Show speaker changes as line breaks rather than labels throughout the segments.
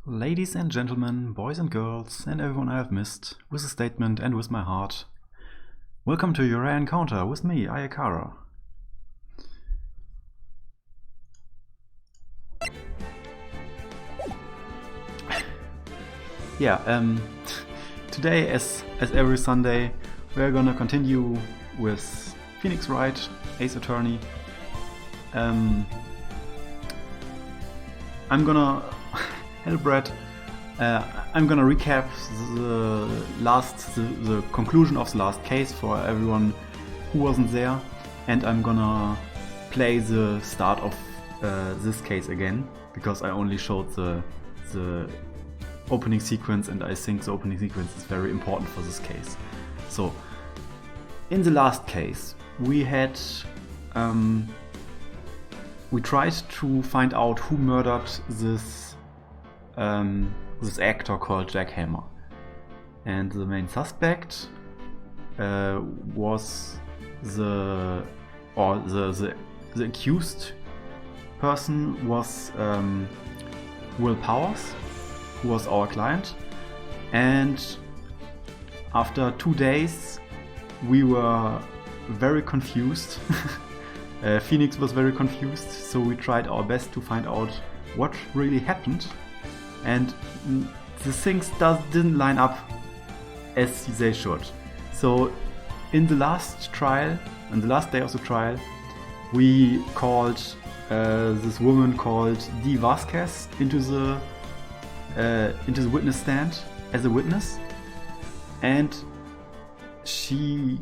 Ladies and gentlemen, boys and girls, and everyone I have missed, with a statement and with my heart, welcome to your rare encounter with me, Ayakara. Today, as every Sunday, we're gonna continue with Phoenix Wright, Ace Attorney. I'm gonna Hellbred. I'm gonna recap the conclusion of the last case for everyone who wasn't there, and I'm gonna play the start of this case again because I only showed the opening sequence, and I think the opening sequence is very important for this case. So, in the last case, we had we tried to find out who murdered this actor called Jack Hammer, and the main suspect was the accused person was Will Powers, who was our client. And after 2 days we were very confused. Phoenix was very confused, so we tried our best to find out what really happened, and the things didn't line up as they should. So in the last trial, on the last day of the trial, we called this woman called Dee Vasquez into the witness stand as a witness, and she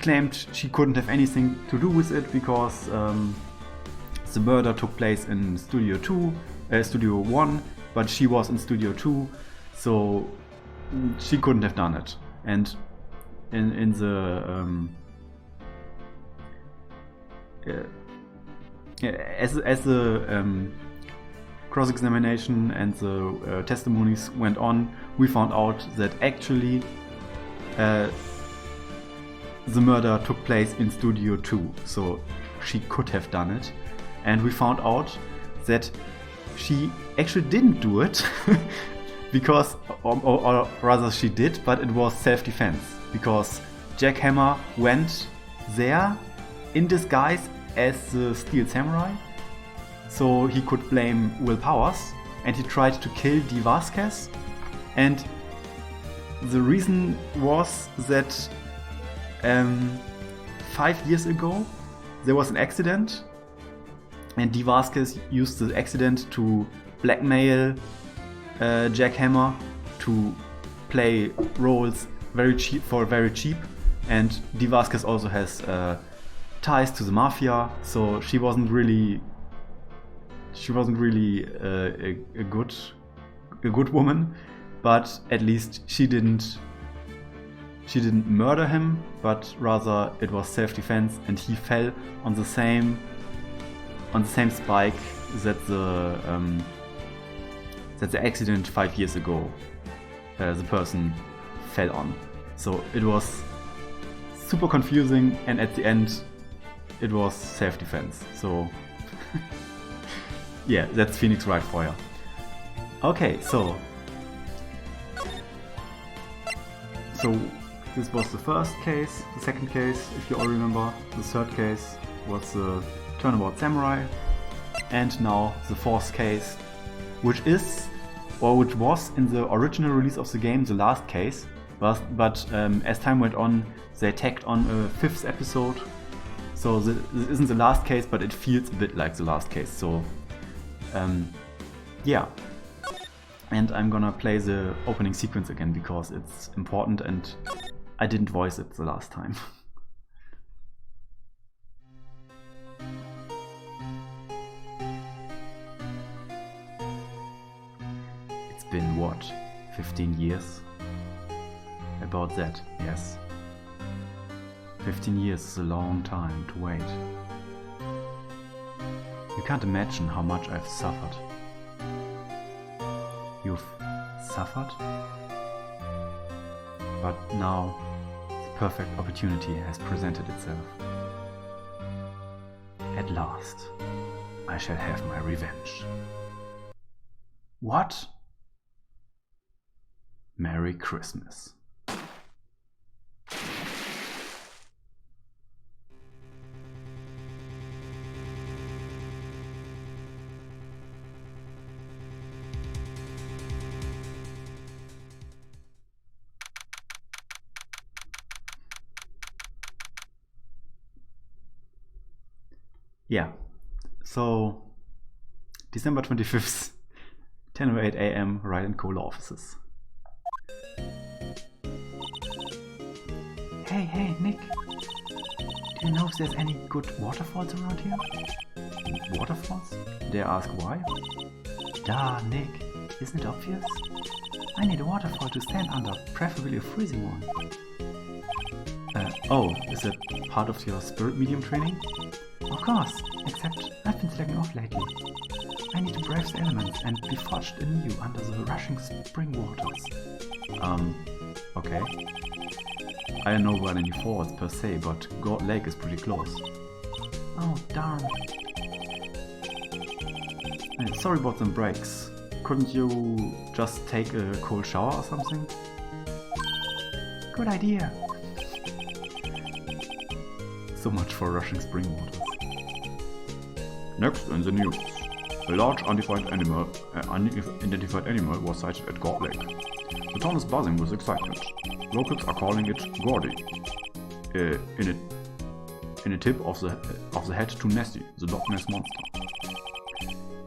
claimed she couldn't have anything to do with it because the murder took place in Studio 1, but she was in Studio 2, so she couldn't have done it. And in the as the cross-examination and the testimonies went on, we found out that actually the murder took place in Studio 2, so she could have done it. And we found out that she actually didn't do it because, or rather she did, but it was self-defense, because Jack Hammer went there in disguise as the Steel Samurai, so he could blame Will Powers, and he tried to kill Dee Vasquez. And the reason was that 5 years ago there was an accident, and Dee Vasquez used the accident to blackmail Jack Hammer to play roles very cheap, and Dee Vasquez also has ties to the mafia, so she wasn't really a good woman, but at least she didn't murder him, but rather it was self-defense, and he fell on the same spike that the accident 5 years ago the person fell on. So it was super confusing, and at the end it was self-defense. So yeah, that's Phoenix Wright for you. Okay, so this was the first case. The second case, if you all remember, the third case was the Turnabout Samurai, and now the fourth case, which was in the original release of the game the last case, but as time went on they tacked on a fifth episode, so this isn't the last case, but it feels a bit like the last case. So yeah, and I'm gonna play the opening sequence again because it's important and I didn't voice it the last time. It's been what, 15 years? About that, yes. 15 years is a long time to wait. You can't imagine how much I've suffered. You've suffered? But now the perfect opportunity has presented itself. At last, I shall have my revenge. What? Merry Christmas. Yeah, so December 25th, 10:08 a.m., Wright and Cola offices. Hey, Nick. Do you know if there's any good waterfalls around here? Waterfalls? Dare I ask why? Duh, Nick. Isn't it obvious? I need a waterfall to stand under, preferably a freezing one. Oh, is that part of your spirit medium training? Of course, except I've been slacking off lately. I need to brave the elements and be forged anew under the rushing spring waters. Okay. I don't know about any falls per se, but God Lake is pretty close. Oh, darn. Sorry about them breaks. Couldn't you just take a cold shower or something? Good idea. So much for rushing spring waters. Next in the news. A large unidentified animal was sighted at God Lake. The town is buzzing with excitement. Locals are calling it Gordy. In a tip of the head to Nessie, the Loch Ness monster.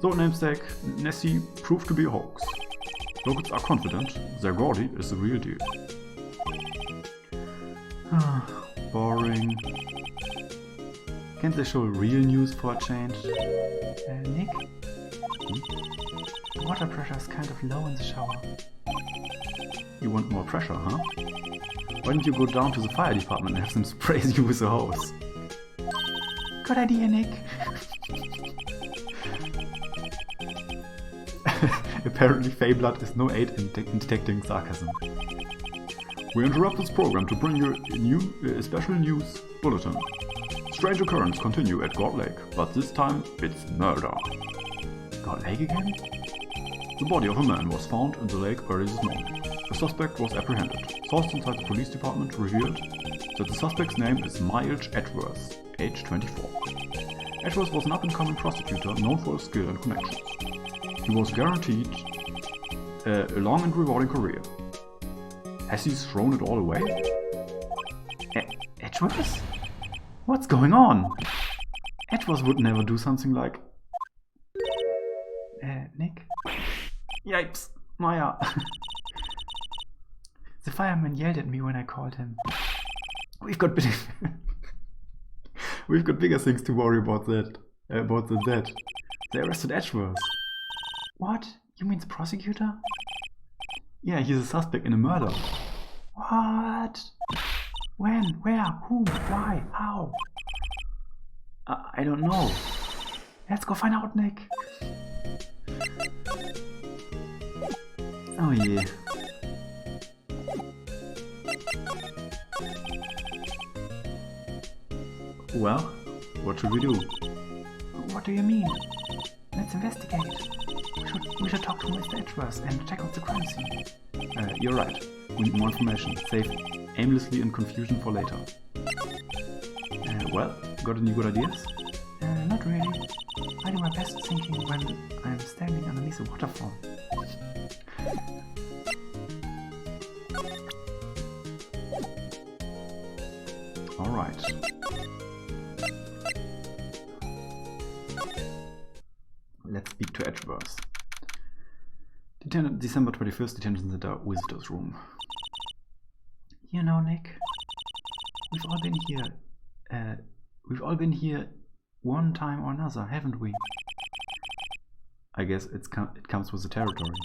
Though namesake, Nessie proved to be a hoax. Locals are confident their Gordy is the real deal. Boring. Can't they show real news for a change? Nick? The water pressure is kind of low in the shower. You want more pressure, huh? Why don't you go down to the fire department and have them spray you with a hose? Good idea, Nick. Apparently Fayblood is no aid in detecting sarcasm. We interrupt this program to bring you a special news bulletin. Strange occurrences continue at God Lake, but this time it's murder. God Lake again? The body of a man was found in the lake early this morning. The suspect was apprehended. Sources inside the police department revealed that the suspect's name is Miles Edgeworth, age 24. Edgeworth was an up-and-coming prosecutor known for his skill and connections. He was guaranteed a long and rewarding career. Has he thrown it all away? Edgeworth? What's going on? Edgeworth would never do something like... Nick? Yipes, Maya. The fireman yelled at me when I called him. We've got bigger things to worry about than that. They arrested Edgeworth. What? You mean the prosecutor? Yeah, he's a suspect in a murder. What? When? Where? Whom? Why? How? I don't know. Let's go find out, Nick. Oh yeah. Well, what should we do? What do you mean? Let's investigate. We should talk to Mr. Edgeworth and check out the crime scene. You're right. We need more information. Save aimlessly in confusion for later. Well, got any good ideas? Not really. I do my best thinking when I'm standing underneath a waterfall. Alright. Let's speak to Edgeworth. December 21st, Detention Center, Visitors Room. You know, Nick, we've all been here one time or another, haven't we? I guess it comes with the territory.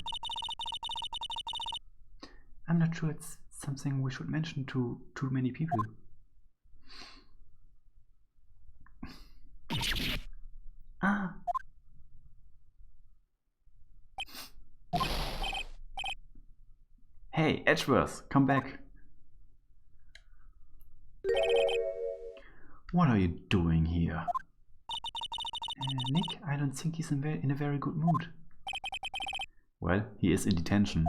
I'm not sure it's something we should mention to too many people. Ah. Hey, Edgeworth, come back. What are you doing here? Nick, I don't think he's in a very good mood. Well, he is in detention.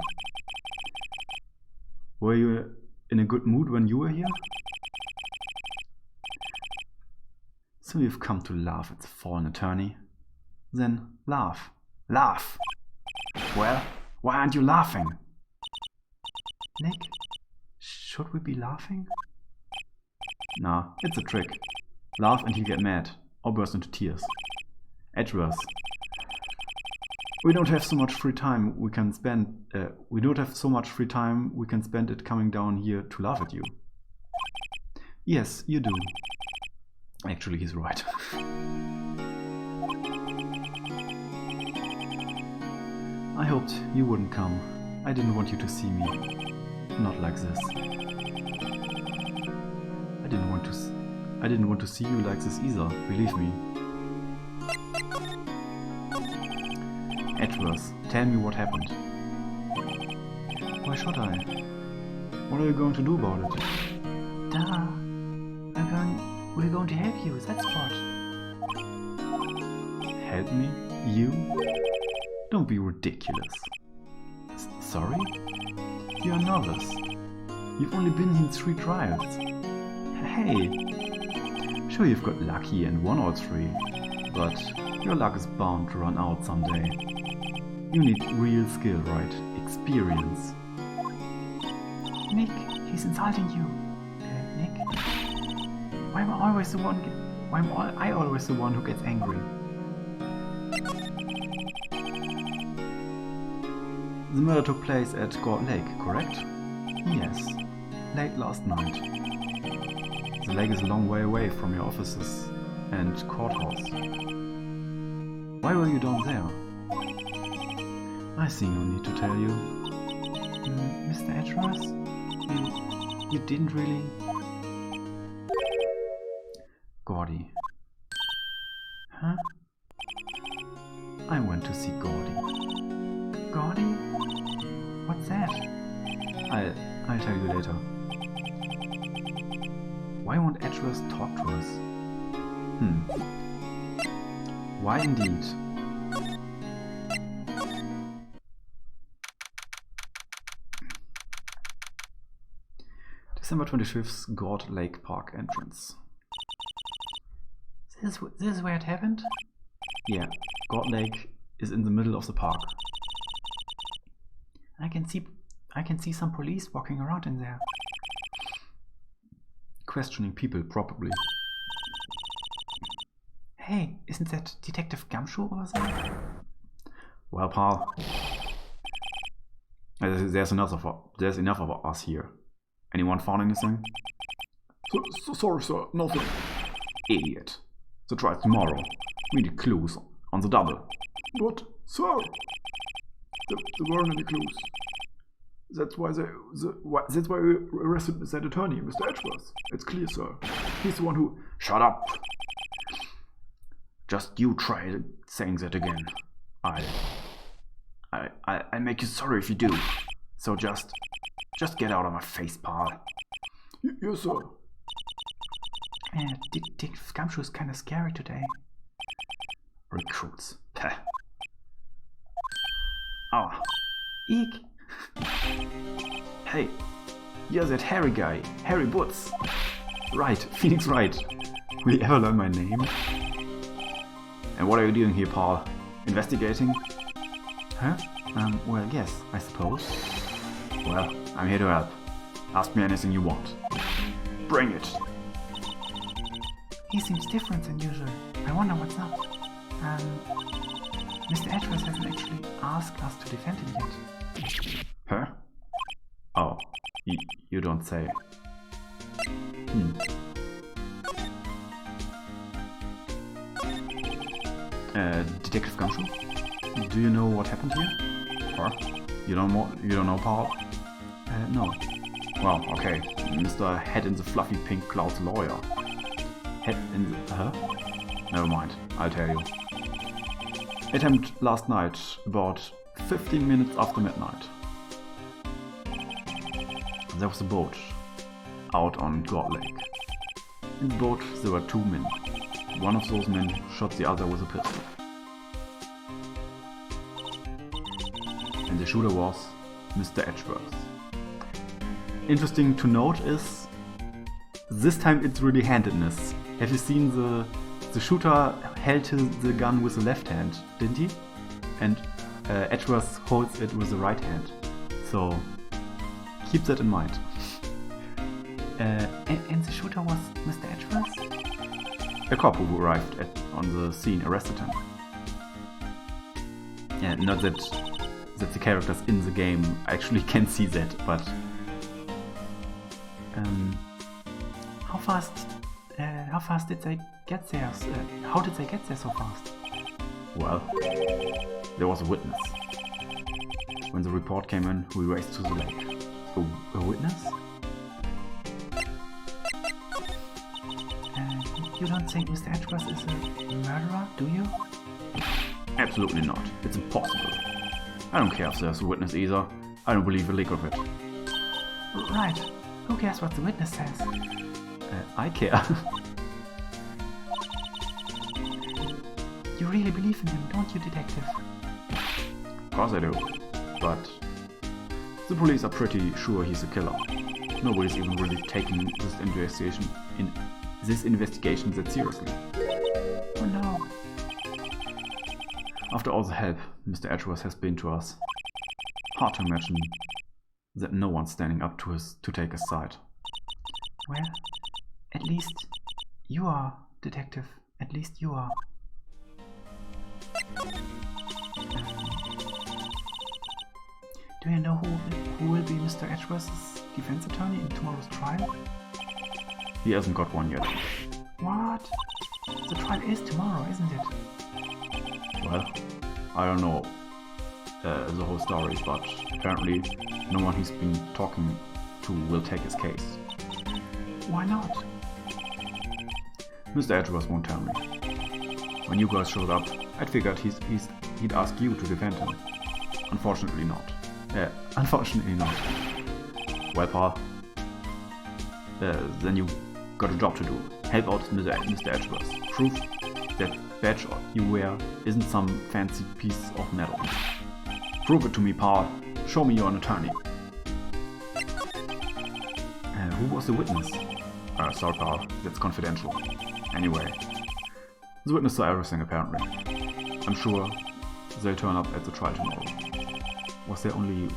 Were you in a good mood when you were here? So you've come to laugh at the fallen attorney? Then laugh. Laugh! Well, why aren't you laughing? Nick, should we be laughing? Nah, it's a trick. Laugh and he'll get mad, or burst into tears. Edgeworth. We don't have so much free time we can spend it coming down here to laugh at you. Yes, you do. Actually, he's right. I hoped you wouldn't come. I didn't want you to see me. Not like this. I didn't want to see you like this either, believe me. Edgeworth, tell me what happened. Why should I? What are you going to do about it? Duh. We're going to help you, that's what. Help me? You? Don't be ridiculous. Sorry? You are nervous. You've only been in 3 trials. Hey! Sure, you've got lucky and won all 3, but your luck is bound to run out someday. You need real skill, Wright. Experience. Nick, he's insulting you. Nick? Why am I always the one who gets angry? The murder took place at Gold Lake, correct? Yes. Late last night. The lake is a long way away from your offices and courthouse. Why were you down there? I see no need to tell you. Mr. Edgeworth? You didn't really... Gordy. Huh? I went to see Gordy. Gordy? What's that? I'll tell you later. Why won't Edgeworth talk to us? Why indeed? December 25th, Gold Lake Park entrance. This is where it happened? Yeah, Gold Lake is in the middle of the park. I can see some police walking around in there. Questioning people, probably. Hey, isn't that Detective Gumshoe over there? Well, pal, there's enough of us here. Anyone found anything? Sorry, sir, nothing. Idiot. The trial's tomorrow. We need clues on the double. What, sir? There weren't any clues. That's why we arrested that attorney, Mr. Edgeworth. It's clear, sir. He's the one who... Shut up! Just you try saying that again. I'll make you sorry if you do. So just get out of my face, pal. Yes, sir. Detective Gumshoe is kind of scary today. Recruits. Peh. Ah. Eek. Hey, you're that hairy guy, Harry Boots. Right, Phoenix Wright. Will you ever learn my name? And what are you doing here, Paul? Investigating? Huh? Well, yes, I suppose. Well, I'm here to help. Ask me anything you want. Bring it. He seems different than usual. I wonder what's up. Mr. Edgeworth hasn't actually asked us to defend him yet. Huh? Oh, you don't say. Detective Gumshoe? Do you know what happened here? Or you don't know, Paul? No. Well, okay. Mr. Head in the fluffy pink cloud's lawyer. Head in the... Huh? Never mind, I'll tell you. It happened last night, about 15 minutes after midnight. There was a boat out on Gold Lake. In the boat there were 2 men. One of those men shot the other with a pistol. And the shooter was Mr. Edgeworth. Interesting to note is, this time it's really handedness. Have you seen the shooter held the gun with the left hand, didn't he? And Edgeworth holds it with the right hand. So keep that in mind.
And the shooter was Mr. Edgeworth?
A cop who arrived on the scene arrested him. Yeah, not that the characters in the game actually can see that, but
how fast did they get there? How did they get there so fast?
Well, there was a witness. When the report came in, we raced to the lake.
A witness? You don't think Mr. Edgeworth is a murderer, do you?
Absolutely not. It's impossible. I don't care if there's a witness either. I don't believe a lick of it.
Right. Who cares what the witness says?
I care.
You really believe in him, don't you, detective?
Of course I do. But the police are pretty sure he's a killer. Nobody's even really taking this investigation that seriously.
Oh no.
After all the help Mr. Edgeworth has been to us, hard to imagine that no one's standing up to take his side.
Well, at least you are, detective. At least you are. Do you know who will be Mr. Edgeworth's defense attorney in tomorrow's trial?
He hasn't got one yet.
What? The trial is tomorrow, isn't it?
Well, I don't know the whole story, but apparently no one he's been talking to will take his case.
Why not?
Mr. Edgeworth won't tell me. When you guys showed up, I figured he'd ask you to defend him. Unfortunately not. Unfortunately not. Well, pal, then you got a job to do. Help out Mr. Edgeworth. Prove that badge you wear isn't some fancy piece of metal. Prove it to me, pal. Show me you're an attorney. Who was the witness? Sorry, pal, that's confidential. Anyway, the witness saw everything apparently. I'm sure they'll turn up at the trial tomorrow. Was there only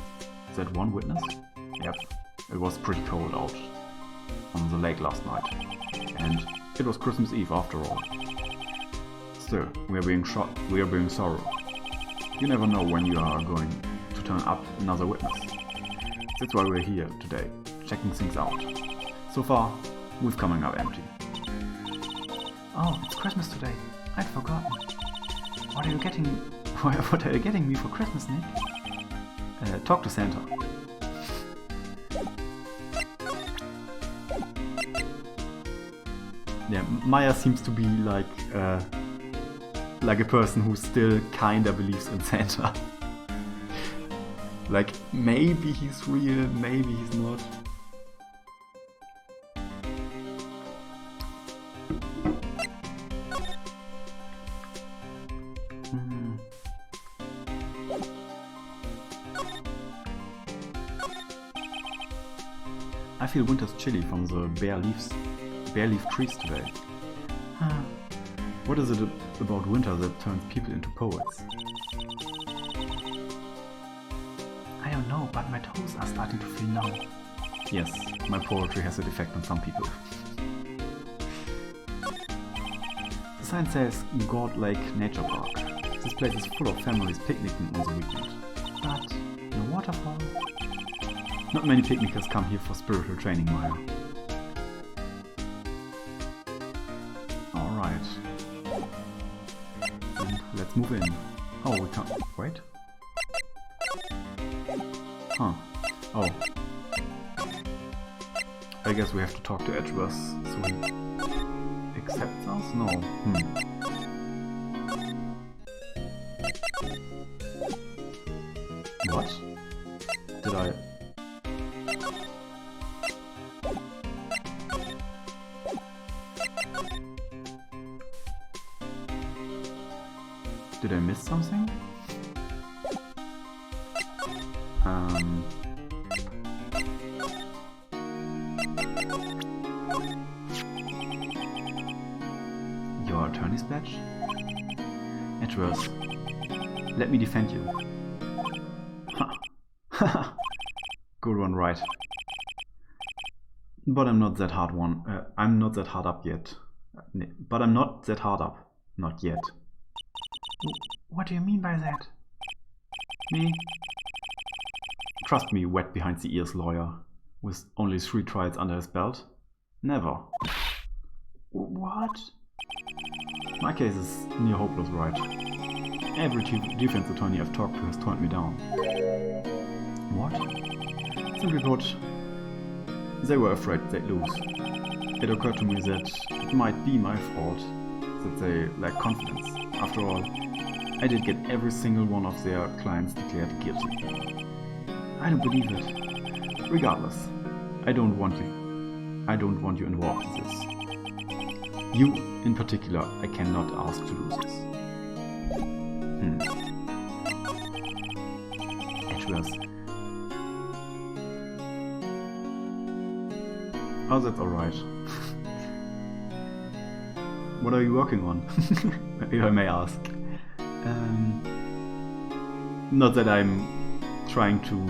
that one witness? Yep, it was pretty cold out on the lake last night. And it was Christmas Eve after all. Still, we are being sorry. You never know when you are going to turn up another witness. That's why we're here today, checking things out. So far, we've coming up empty.
Oh, it's Christmas today. I'd forgotten. What are you getting me for Christmas, Nick?
Talk to Santa. Yeah, Maya seems to be like a person who still kinda believes in Santa. Like, maybe he's real, maybe he's not. I feel winter's chilly from the bare leaf trees today. What is it about winter that turns people into poets?
I don't know, but my toes are starting to feel numb.
Yes, my poetry has an effect on some people. The sign says God Lake Nature Park. This place is full of families picnicking on the weekend.
But no waterfall.
Not many picnickers come here for spiritual training, Maya. Alright. Then let's move in. Oh, we can't. Wait. Huh. Oh. I guess we have to talk to Edgeworth so he accepts us? No. What? Did I... Did I miss something? Your attorney's badge? Edgeworth, let me defend you. Ha! Good one, Wright. But I'm not that hard I'm not that hard up yet. But I'm not that hard up. Not yet.
What do you mean by that?
Me? Trust me, wet behind the ears lawyer, with only 3 trials under his belt? Never.
What?
My case is near hopeless, Wright. Every defense attorney I've talked to has turned me down. What? Simply put, they were afraid they'd lose. It occurred to me that it might be my fault that they lack confidence. After all, I did get every single one of their clients declared guilty. I don't believe it. Regardless, I don't want you involved in this. You, in particular, I cannot ask to lose this. Edgeworth. Oh, that's alright. What are you working on? If I may ask. Not that I'm trying to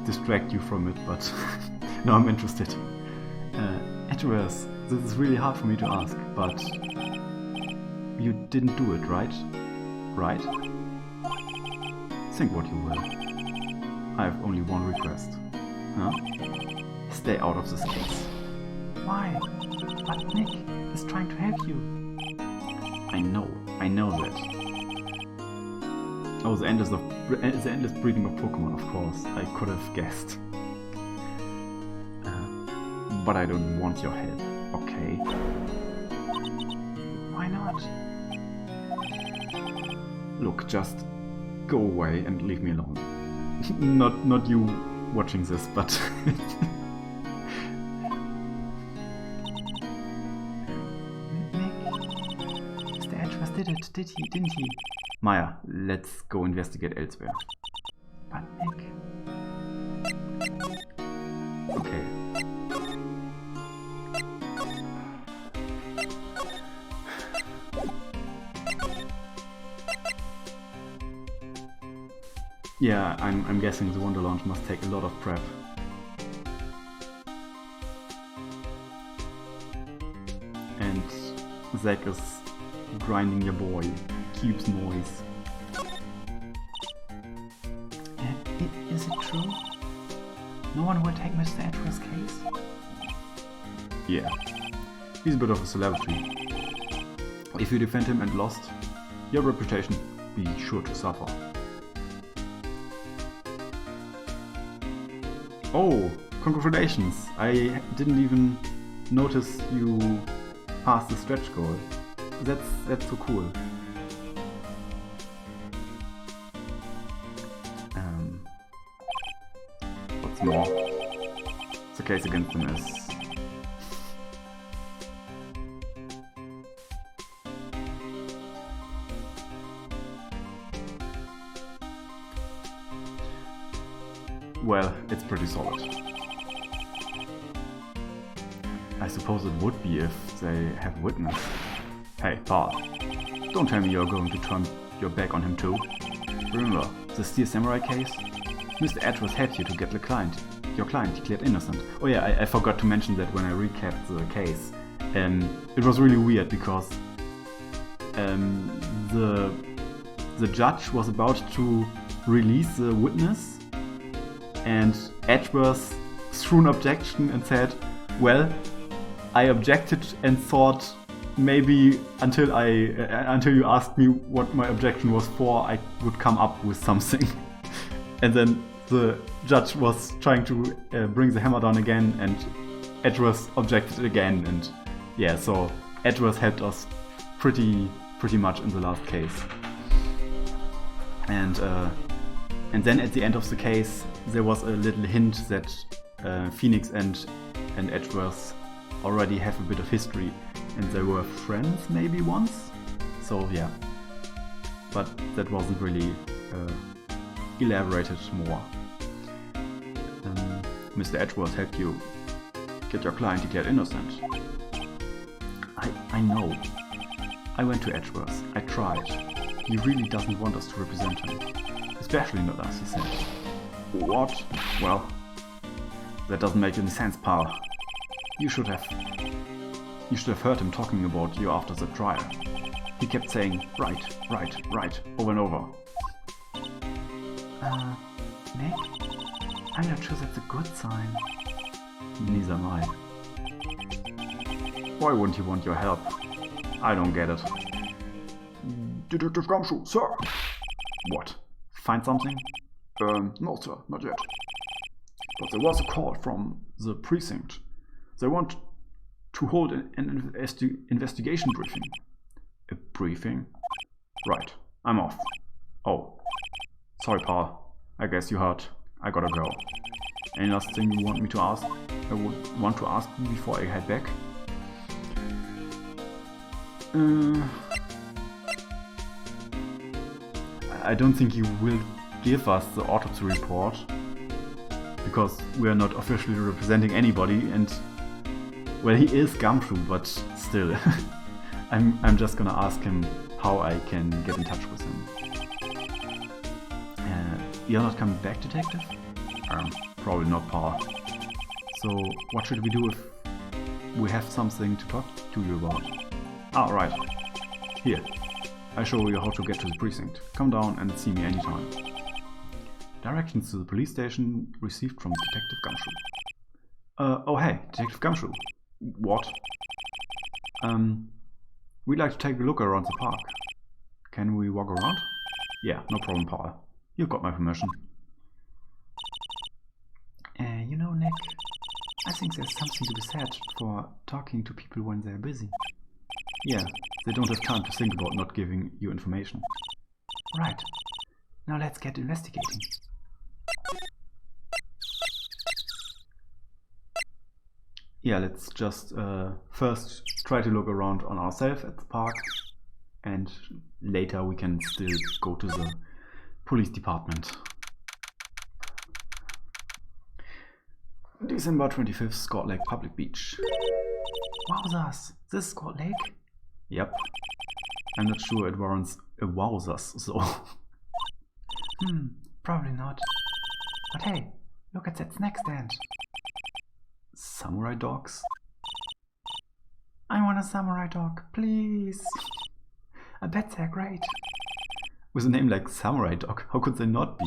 distract you from it, but no, I'm interested. Edgeworth, this is really hard for me to ask, but you didn't do it, right? Right? Think what you will. I have only one request. Huh? Stay out of this case.
Why? But Nick is trying to help you.
I know that. Oh, the endless breeding of Pokemon, of course. I could have guessed. But I don't want your help, okay?
Why not?
Look, just go away and leave me alone. Not you watching this, but...
Nick, Mr. Edgeworth did it, didn't he?
Maya, let's go investigate elsewhere.
But Nick...
Okay. Yeah, I'm guessing the Wonder Launch must take a lot of prep. And Zack is grinding your boy, keeps noise.
Is it true? No one will take Mr. Edgeworth's case?
Yeah, he's a bit of a celebrity. If you defend him and lost, your reputation be sure to suffer. Oh, congratulations! I didn't even notice you passed the stretch goal. That's so cool. What's more? The case against him is... well, it's pretty solid. I suppose it would be if they have a witness. Hey, pal, don't tell me you're going to turn your back on him too. Remember, the Steel Samurai case? Mr. Edgeworth had you to get your client declared innocent. Oh yeah, I forgot to mention that when I recapped the case. It was really weird because the judge was about to release the witness, and Edgeworth threw an objection and said, well, I objected and thought maybe until you asked me what my objection was for, I would come up with something. And then the judge was trying to bring the hammer down again, and Edgeworth objected again, and yeah, so Edgeworth helped us pretty much in the last case. And then at the end of the case, there was a little hint that Phoenix and Edgeworth already have a bit of history, and they were friends maybe once. So yeah, but that wasn't really elaborated more. Mr. Edgeworth helped you get your client declared innocent. I know. I went to Edgeworth. I tried. He really doesn't want us to represent him. Especially not us, he said. What? Well, that doesn't make any sense, pal. You should have heard him talking about you after the trial. He kept saying, right, over and over.
Nick? I'm not sure that's a good sign.
Neither am I. Why wouldn't he want your help? I don't get it. Detective Gumshoe, sir! What? Find something? No, sir, not yet. But there was a call from the precinct. They want to hold an investigation briefing. A briefing? Right, I'm off. Oh, sorry, pal. I guess you heard. I gotta go. Any last thing you want me to ask? I would want to ask you before I head back? I don't think you will give us the autopsy report, because we are not officially representing anybody, and well, he is Gumshoe, but still. I'm just gonna ask him how I can get in touch with him. You're not coming back, detective? Probably not, pal. So what should we do if we have something to talk to you about? Ah, right. Here. I show you how to get to the precinct. Come down and see me anytime. Directions to the police station received from Detective Gumshoe. Oh hey, Detective Gumshoe. What? We'd like to take a look around the park. Can we walk around? Yeah, no problem, pal. You've got my permission.
You know, Nick, I think there's something to be said for talking to people when they're busy.
Yeah, they don't have time to think about not giving you information.
Right. Now let's get investigating.
Yeah, let's just first try to look around on ourselves at the park, and later we can still go to the police department. December 25th, Scott Lake Public Beach.
Wowzers! This is Scott Lake?
Yep. I'm not sure it warrants a wowzers, so...
Probably not. But hey, look at that snack stand.
Samurai dogs?
I want a samurai dog, please. I bet they're great.
With a name like Samurai Dog, how could they not be?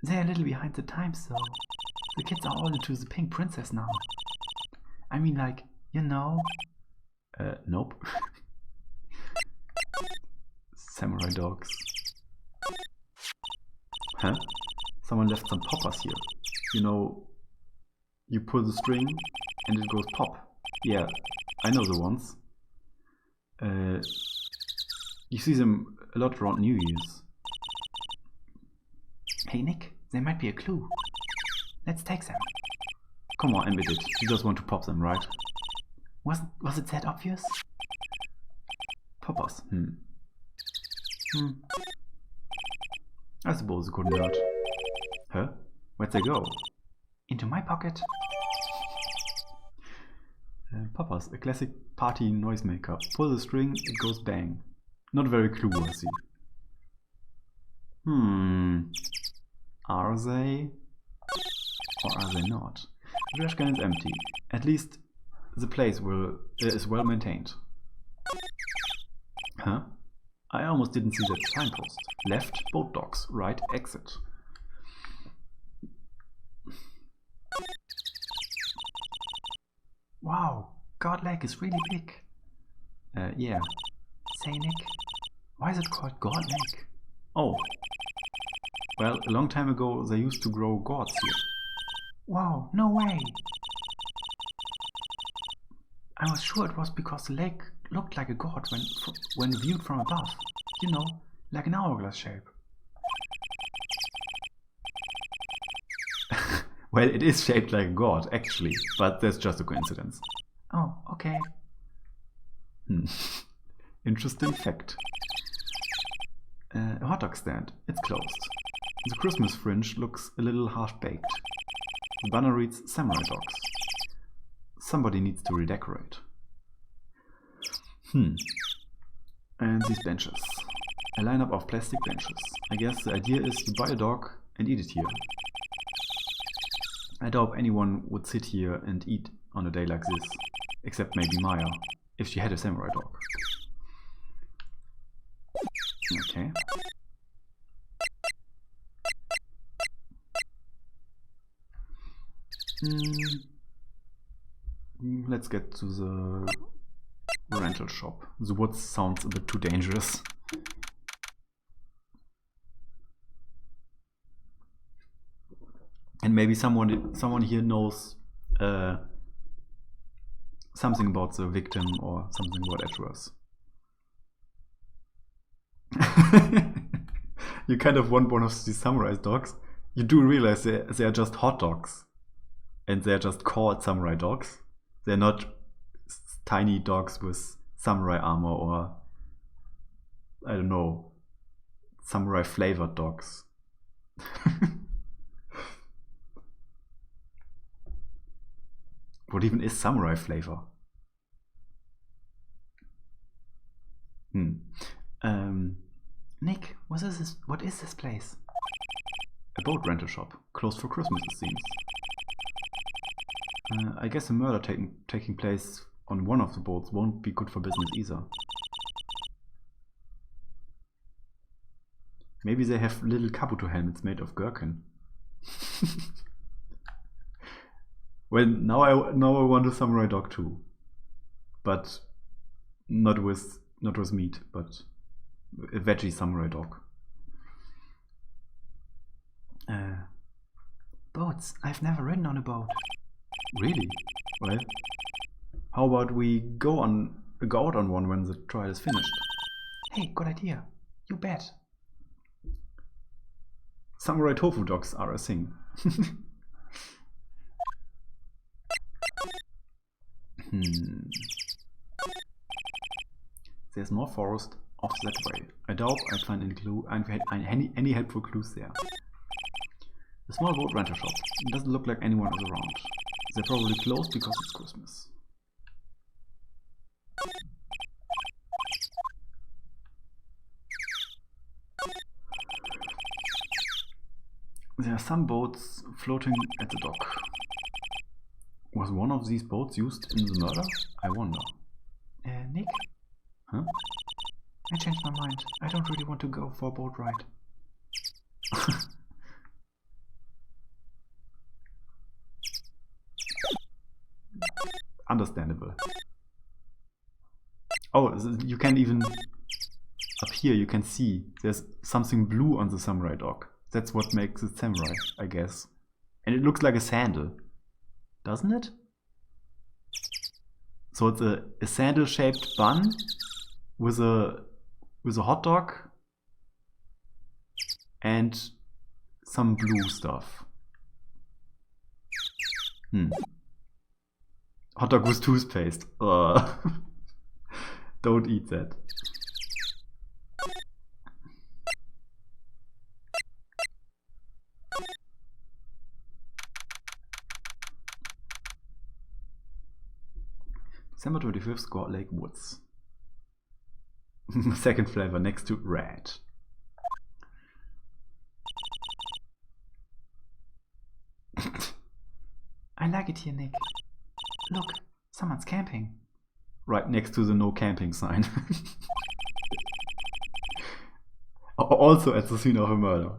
They're a little behind the times though. The kids are all into the pink princess now. I mean, like, you know.
Nope. Samurai dogs. Huh? Someone left some poppers here. You know, you pull the string and it goes pop. Yeah, I know the ones. You see them a lot around New Year's.
Hey Nick, there might be a clue. Let's take them.
Come on, admit it. You just want to pop them, right?
Was it that obvious?
Poppers, I suppose it couldn't hurt. Huh? Where'd they go?
Into my pocket.
Poppers, a classic party noisemaker. Pull the string, it goes bang. Not very clue-worthy. Are they? Or are they not? The trash can is empty. At least the place is well maintained. Huh? I almost didn't see that signpost. Left, boat docks. Right, exit.
Wow, God Lake is really big.
Yeah.
Say Nick, why is it called God Lake?
Oh. Well, a long time ago they used to grow gourds here.
Wow, no way. I was sure it was because the lake looked like a gourd when viewed from above. You know, like an hourglass shape.
Well, it is shaped like a gourd, actually, but that's just a coincidence.
Oh, okay.
Interesting fact. A hot dog stand. It's closed. The Christmas fringe looks a little half-baked. The banner reads Samurai Dogs. Somebody needs to redecorate. And these benches. A lineup of plastic benches. I guess the idea is you buy a dog and eat it here. I doubt anyone would sit here and eat on a day like this. Except maybe Maya, if she had a samurai dog. Okay. Let's get to the rental shop. The woods sounds a bit too dangerous. And maybe someone here knows something about the victim or something about Edgeworth. You kind of want one of these samurai dogs. You do realize they are just hot dogs. And they're just called samurai dogs. They're not tiny dogs with samurai armor or, I don't know, samurai flavored dogs. What even is samurai flavor?
Nick, what is this place?
A boat rental shop, closed for Christmas it seems. I guess a murder taking place on one of the boats won't be good for business either. Maybe they have little Kabuto helmets made of gherkin. Well, now I want a samurai dog too, but not with meat, but a veggie samurai dog.
Boats. I've never ridden on a boat.
Really? Well, how about we go out on one when the trial is finished?
Hey, good idea. You bet.
Samurai tofu dogs are a thing. There's more forest off that way. I doubt I'd find any helpful clues there. The small boat rental shop. It doesn't look like anyone is around. They're probably closed because it's Christmas. There are some boats floating at the dock. Was one of these boats used in the murder? I wonder.
Nick?
Huh?
I changed my mind. I don't really want to go for a boat ride.
Understandable. Oh, you can even... Up here you can see there's something blue on the samurai dog. That's what makes it samurai, I guess. And it looks like a sandal. Doesn't it? So it's a sandal-shaped bun with a hot dog and some blue stuff. Hot dog with toothpaste. Don't eat that. December 25th, Squaw Lake Woods. Second flavor next to red.
I like it here, Nick. Look, someone's camping.
Right next to the no camping sign. Also at the scene of a murder.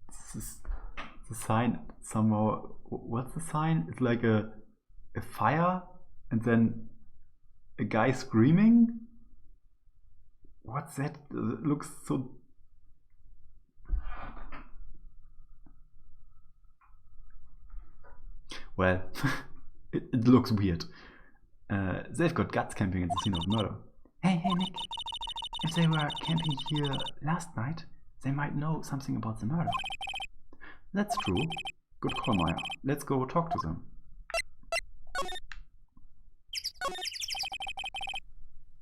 This is the sign somehow. What's the sign? It's like a fire and then a guy screaming. What's that? It looks so. Well, it looks weird. They've got guts camping at the scene of murder.
Hey, Nick. If they were camping here last night, they might know something about the murder.
That's true. Good call, Maya. Let's go talk to them.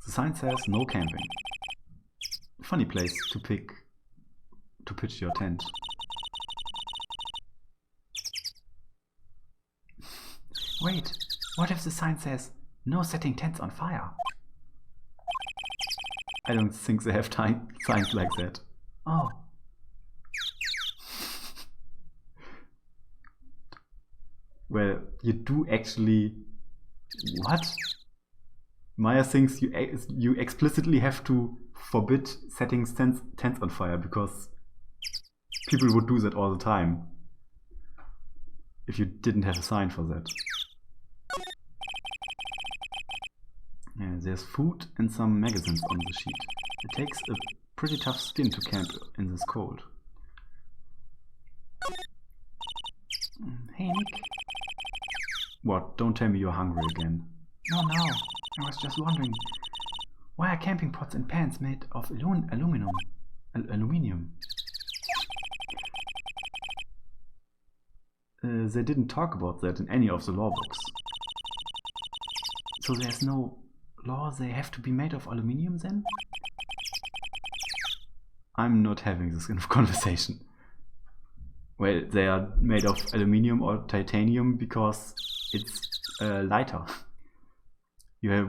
The sign says no camping. Funny place to pitch your tent.
Wait, what if the sign says no setting tents on fire?
I don't think they have signs like that.
Oh.
Well, you do actually... What? Maya thinks you explicitly have to forbid setting tents on fire because people would do that all the time if you didn't have a sign for that. Yeah, there's food and some magazines on the sheet. It takes a pretty tough skin to camp in this cold.
Hey, Nick.
What? Don't tell me you're hungry again.
No. I was just wondering, why are camping pots and pans made of aluminium?
They didn't talk about that in any of the law books.
So there's no law they have to be made of aluminium then?
I'm not having this kind of conversation. Well, they are made of aluminium or titanium because it's lighter. You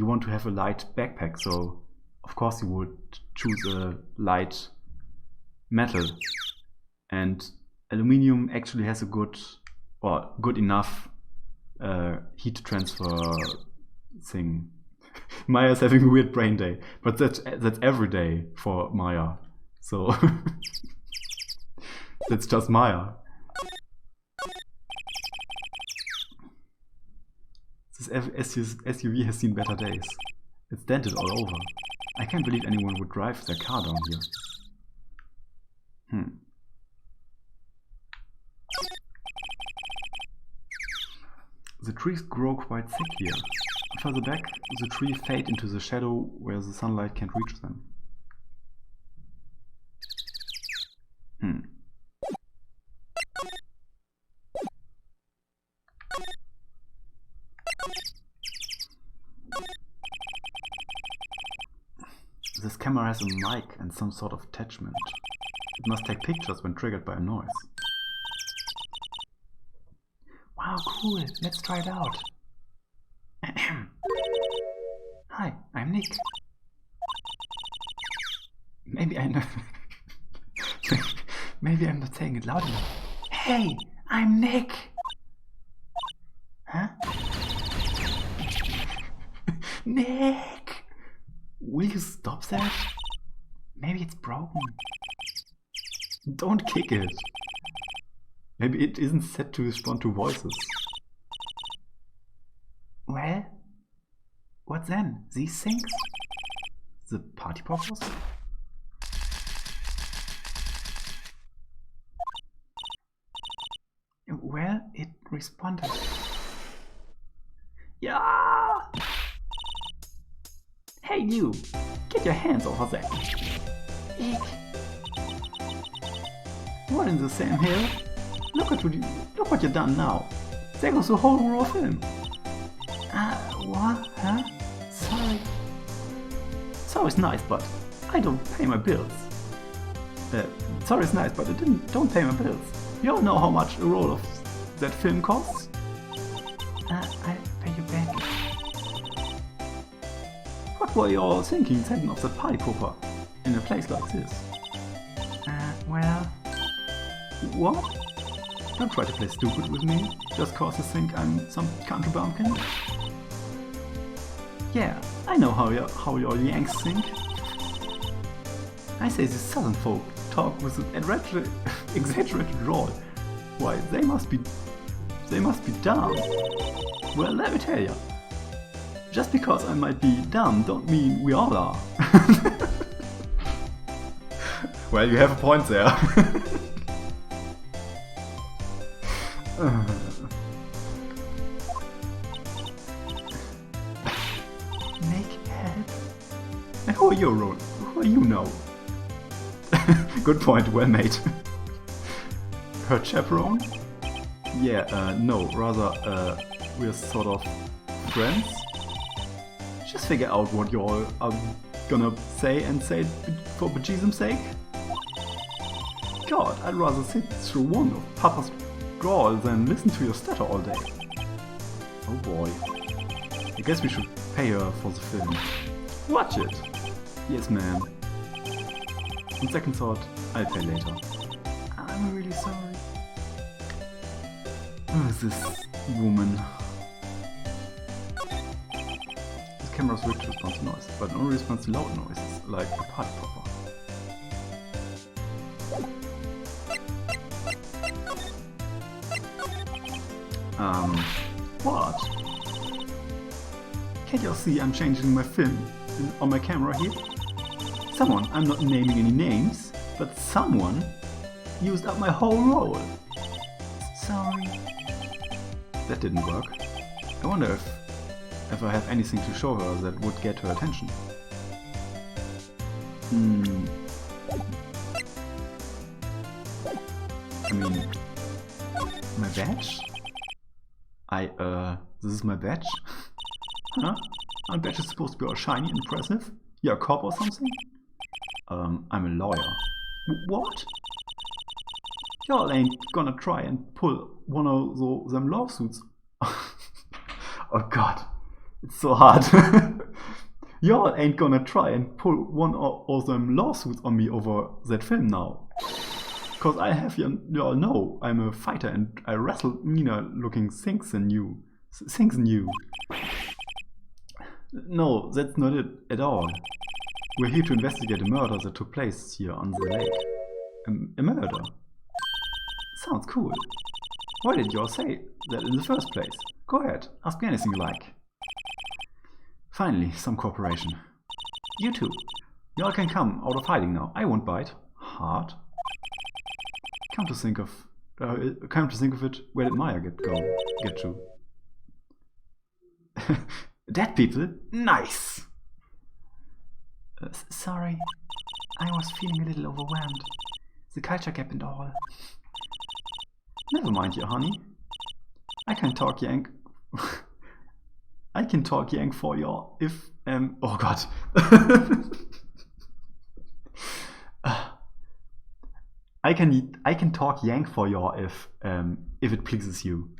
want to have a light backpack, so of course you would choose a light metal. And aluminium actually has a good enough heat transfer thing. Maya's having a weird brain day, but that's every day for Maya. So that's just Maya. This SUV has seen better days. It's dented all over. I can't believe anyone would drive their car down here. The trees grow quite thick here. Further back, the trees fade into the shadow where the sunlight can't reach them. This camera has a mic and some sort of attachment. It must take pictures when triggered by a noise.
Wow, cool. Let's try it out. Hi, I'm Nick. Maybe I'm not saying it loud enough. Hey, I'm Nick. Huh? Nick!
Will you stop that?
Maybe it's broken.
Don't kick it. Maybe it isn't set to respond to voices.
Well, what then? These things?
The party poppers?
Well, it responded.
Yeah! Hey you! Get your hands off that!
Eek!
What in the Sam Hill? Look what you've done now! There goes the whole row of film!
What? Huh? Sorry.
Sorry's nice, but I don't pay my bills. Sorry's nice, but I don't pay my bills. You all know how much a roll of that film costs?
I'll pay you back.
What were you all thinking setting off that party popper in a place like this?
Well...
What? Don't try to play stupid with me, just cause you think I'm some country bumpkin. Yeah, I know how you all Yanks think. I say these southern folk talk with an exaggerated drawl. Why, they must be dumb. Well, let me tell ya. Just because I might be dumb don't mean we all are. Well, you have a point there.
Snakehead?
And who are you, Ron? Who are you now? Good point, well made. Her chaperone? Yeah, no, rather, we're sort of friends. Just figure out what you all are gonna say and say it for bejesus's sake. God, I'd rather sit through one of Papa's drawl than listen to your stutter all day. Oh boy. I guess we should pay her for the film. Watch it! Yes, ma'am. On second thought, I'll pay later.
I'm really sorry.
Who is this woman? This camera's rich response to noise, but only responds to loud noises, like a party popper. What? Can't you see I'm changing my film on my camera here? Someone, I'm not naming any names, but someone used up my whole roll.
Sorry.
That didn't work. I wonder if I have anything to show her that would get her attention. I mean, my badge? This is my badge? Huh? My badge is supposed to be all shiny and impressive? You're a cop or something? I'm a lawyer. What? Y'all ain't gonna try and pull one of them lawsuits. Oh god, it's so hard. Y'all ain't gonna try and pull one of them lawsuits on me over that film now. Cause I have y'all know I'm a fighter and I wrestle meaner looking things than you. No, that's not it at all. We're here to investigate a murder that took place here on the lake. A murder? Sounds cool. Why did y'all say that in the first place? Go ahead, ask me anything you like. Finally, some cooperation. You two, y'all can come out of hiding now. I won't bite. Hard. Come to think of it, where did Maya get to? Dead people? Nice!
Sorry. I was feeling a little overwhelmed. The culture gap and all.
Never mind you, honey. I can talk Yank. I can talk Yank for you if oh god. I can talk Yank for you if it pleases you.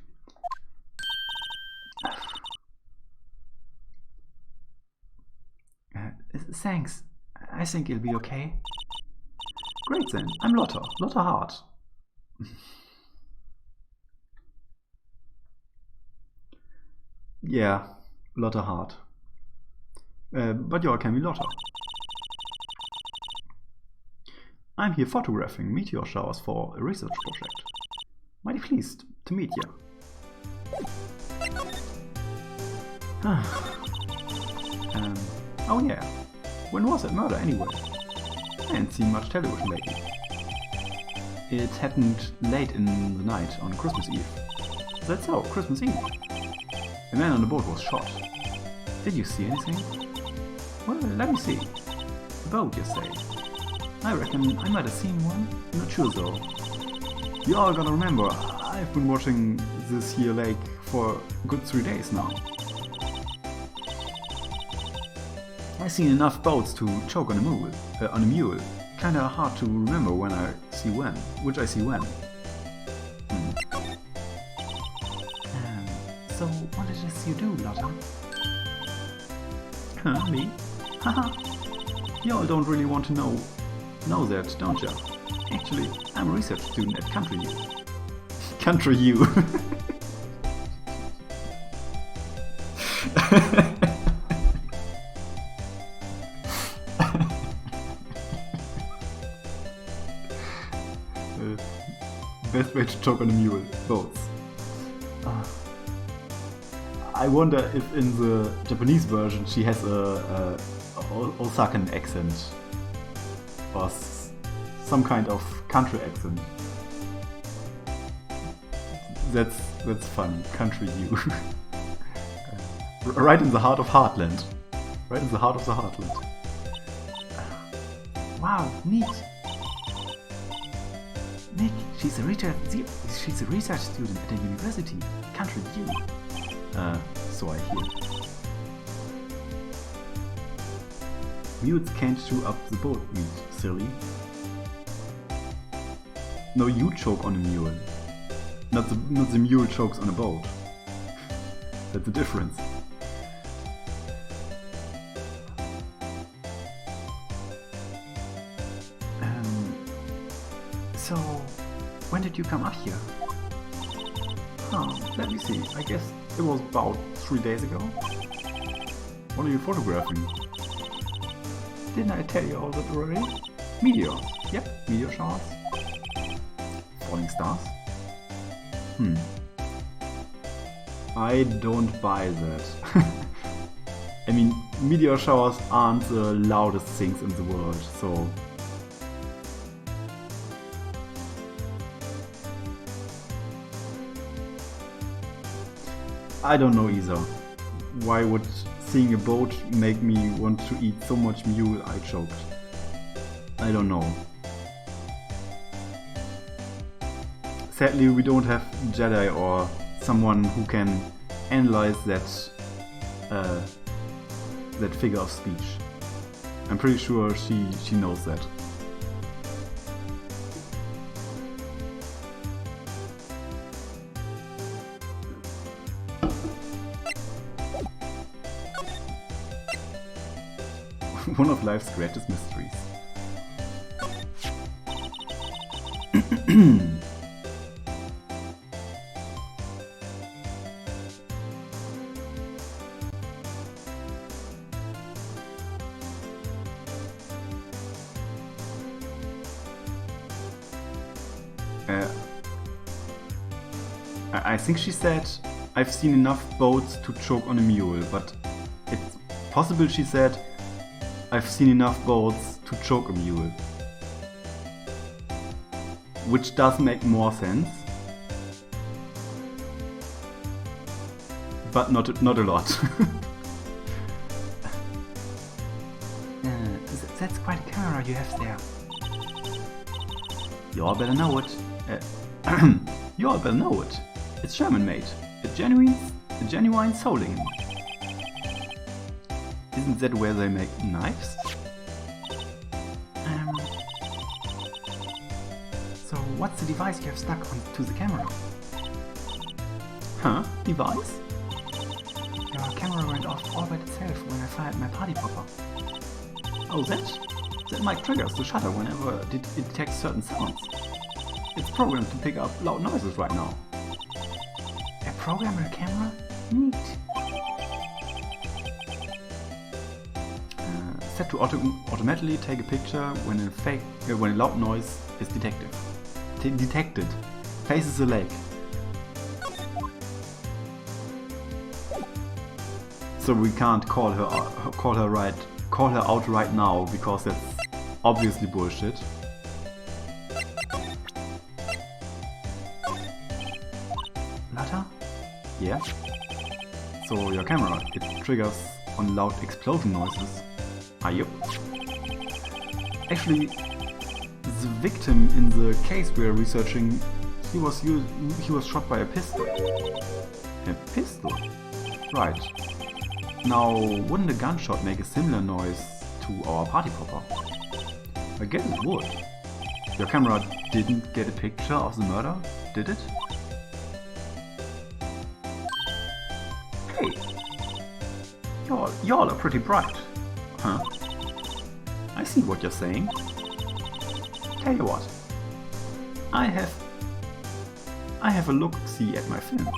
Thanks. I think it'll be okay.
Great then. I'm Lotta Hart. Yeah, Lotta Hart. But you all can be Lotta. I'm here photographing meteor showers for a research project. Mighty pleased to meet you. Oh yeah, when was that murder anyway? I ain't seen much television lately. It happened late in the night on Christmas Eve. That's so, Christmas Eve. A man on the boat was shot. Did you see anything? Well, let me see. A boat, you say? I reckon I might have seen one. Not sure though. You all gotta remember, I've been watching this here lake for a good 3 days now. I've seen enough boats to choke on a mule. Kinda hard to remember which I see when.
So what did you do, Lotta?
Huh, me? Haha. Y'all don't really want to know that, don't ya? Actually, I'm a research student at Country U. Country U. Best way to choke on a mule. Boats. I wonder if in the Japanese version she has a Osakan accent or some kind of country accent. That's funny. Country U. Right in the heart of Heartland. Right in the heart of the Heartland.
Wow, neat. Nick, she's a research student at a university. Country U.
So I hear. Mules can't chew up the boat meat, silly. No, you choke on a mule. Not the mule chokes on a boat. That's the difference.
So, when did you come up here?
Let me see. I guess it was about 3 days ago. What are you photographing?
Didn't I tell you all that already? Meteors.
Yep, meteor showers. Falling stars. I don't buy that. I mean, meteor showers aren't the loudest things in the world, so... I don't know either. Why would seeing a boat make me want to eat so much mule I choked? I don't know. Sadly, we don't have Jedi or someone who can analyze that that figure of speech. I'm pretty sure she knows that. One of life's greatest mysteries. I think she said, I've seen enough boats to choke on a mule, but it's possible she said, I've seen enough boats to choke a mule. Which does make more sense. But not a lot.
That's quite a camera you have there.
You all better know it. You all better know it. It's German made. A genuine Soling. Isn't that where they make knives?
So what's the device you have stuck onto the camera?
Huh? Device?
Your camera went off all by itself when I fired my party popper.
Oh, that might trigger the shutter whenever it detects certain sounds. It's programmed to pick up loud noises right now.
A program in a camera? Neat.
Set to automatically take a picture when a loud noise is detected. Faces the lake. So we can't call her out right now because that's obviously bullshit.
Lotta?
Yeah. So your camera, it triggers on loud explosion noises. Yup. Actually, the victim in the case we are researching, he was shot by a pistol. A pistol? Right. Now, wouldn't a gunshot make a similar noise to our party popper? I guess it would. Your camera didn't get a picture of the murder, did it? Hey! Y'all are pretty bright. Huh? I see what you're saying. Tell you what. I have a look-see at my film.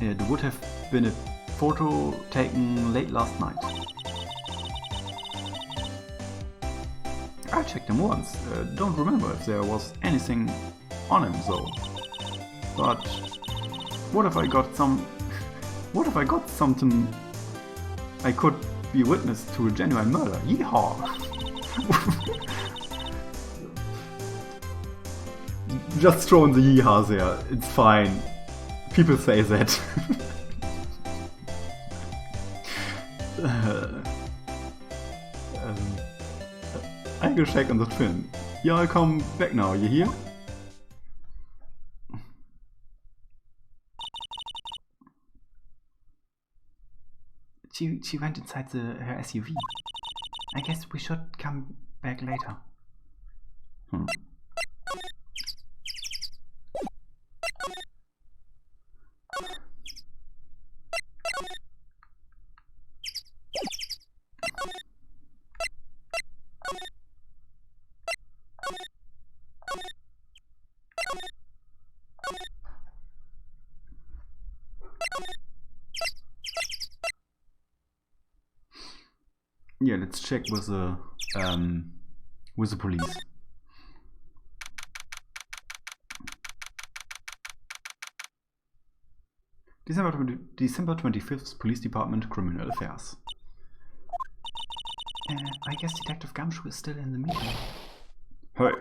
It would have been a photo taken late last night. I checked him once. Don't remember if there was anything on him though. But what if I got something I could be witness to a genuine murder? Yeehaw! Just throw in the yeehaw there. It's fine. People say that. I go check on the film. Y'all come back now, you hear?
She went inside her SUV. I guess we should come back later.
Yeah, let's check with the police. December 25th, Police Department, Criminal Affairs.
I guess Detective Gumshoe is still in the meeting.
Hey.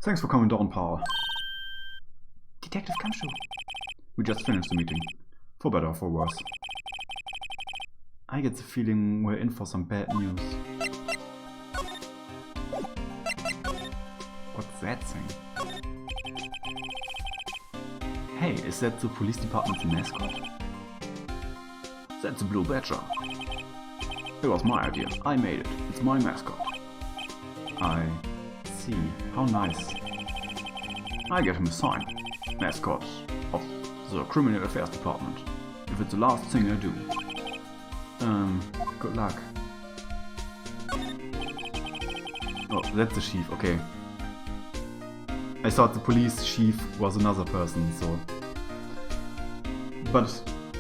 Thanks for coming down, pal.
Detective Gumshoe.
We just finished the meeting. For better or for worse. I get the feeling we're in for some bad news. What's that thing? Hey, is that the police department's mascot? That's a blue badger. It was my idea. I made it. It's my mascot. I see. How nice. I get him a sign. Mascot of the Criminal Affairs Department. If it's the last thing I do. Good luck. Oh, that's the chief, okay. I thought the police chief was another person, so... But,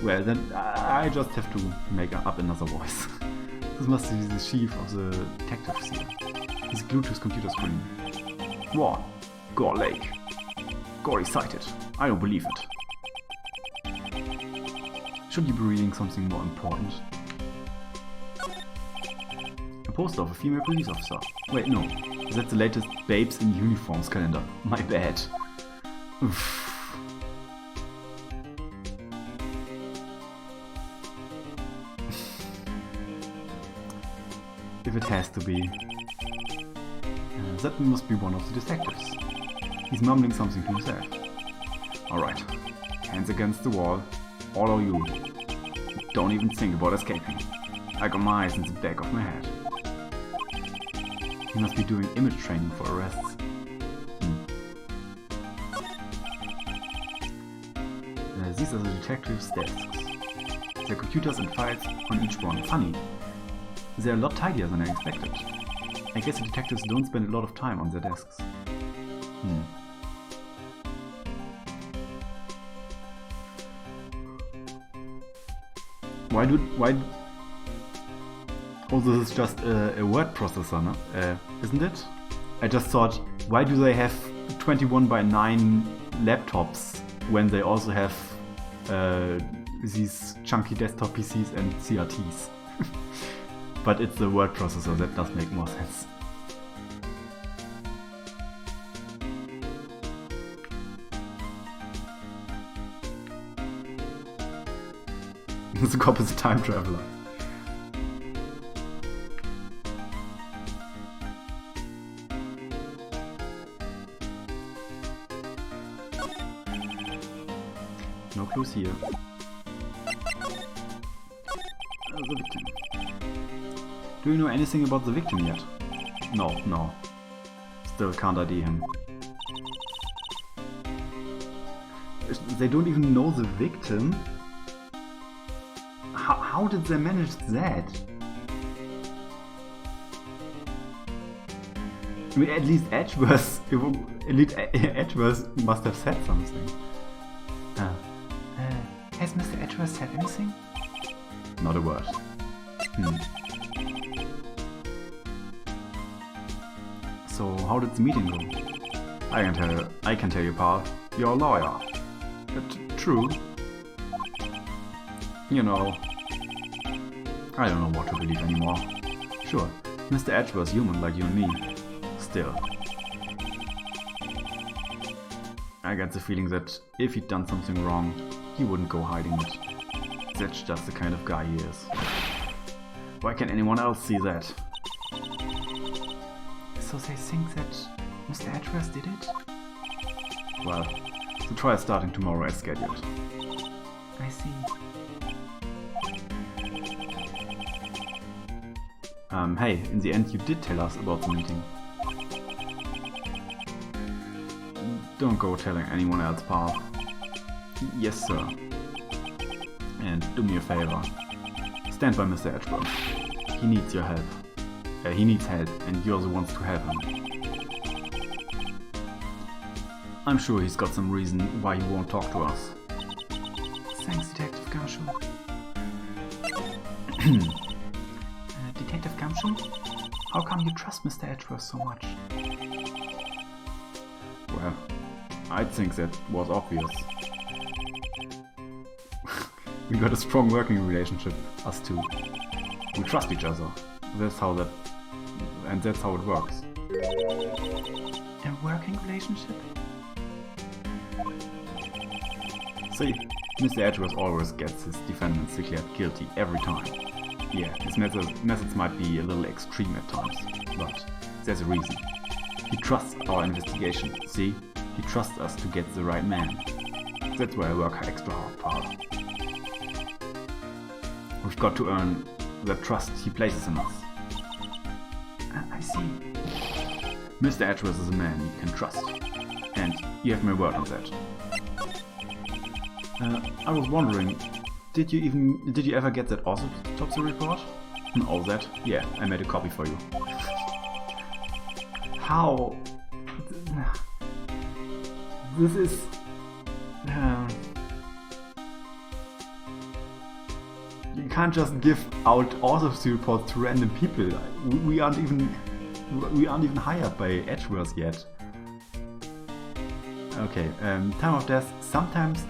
well, then I just have to make up another voice. This must be the chief of the detectives here. He's glued to his computer screen. What? Gore Lake. Gory sighted. I don't believe it. Should you be reading something more important? A poster of a female police officer. Wait, no. That's the latest Babes in Uniforms calendar. My bad. Oof. If it has to be. That must be one of the detectives. He's mumbling something to himself. Alright. Hands against the wall. All of you. Don't even think about escaping. I got my eyes in the back of my head. He must be doing image training for arrests. These are the detectives' desks. There are computers and files on each one. Funny. They're a lot tidier than I expected. I guess the detectives don't spend a lot of time on their desks. Why? Oh, this is just a word processor, no? Isn't it? I just thought, why do they have 21:9 laptops when they also have these chunky desktop PCs and CRTs? But it's the word processor, that does make more sense. The cop is a time traveler. No clues here. The victim. Do you know anything about the victim yet? No. Still can't ID him. They don't even know the victim? How did they manage that? I mean, at least Edgeworth must have said something.
Has Mr. Edgeworth said anything?
Not a word. So, how did the meeting go? I can tell you, pal. You're a lawyer. True. You know, I don't know what to believe anymore. Sure, Mr. Edgeworth's human like you and me. Still. I get the feeling that if he'd done something wrong, he wouldn't go hiding it. That's just the kind of guy he is. Why can't anyone else see that?
So they think that Mr. Edgeworth did it?
Well, the trial's starting tomorrow as scheduled.
I see.
Hey, in the end you did tell us about the meeting. Don't go telling anyone else, pal. Yes, sir. And do me a favor. Stand by Mr. Edgeworth. He needs your help. He needs help, and you're the ones to help him. I'm sure he's got some reason why he won't talk to us.
Thanks, Detective Gumshoe. Detective Gumshoe? How come you trust Mr. Edgeworth so much?
Well, I think that was obvious. We got a strong working relationship, us two. We trust each other. That's how it works.
A working relationship?
See, Mr. Edgeworth always gets his defendants declared guilty every time. Yeah, his methods might be a little extreme at times, but there's a reason. He trusts our investigation, see? He trusts us to get the right man. That's why I work extra hard, pal. We've got to earn the trust he places in us.
I see.
Mr. Edgeworth is a man you can trust, and you have my word on that. I was wondering, did you ever get that autopsy report? All that? Yeah, I made a copy for you.
How? This is...
You can't just give out autopsy reports to random people. We aren't even hired by Edgeworth yet. Okay, time of death. Sometimes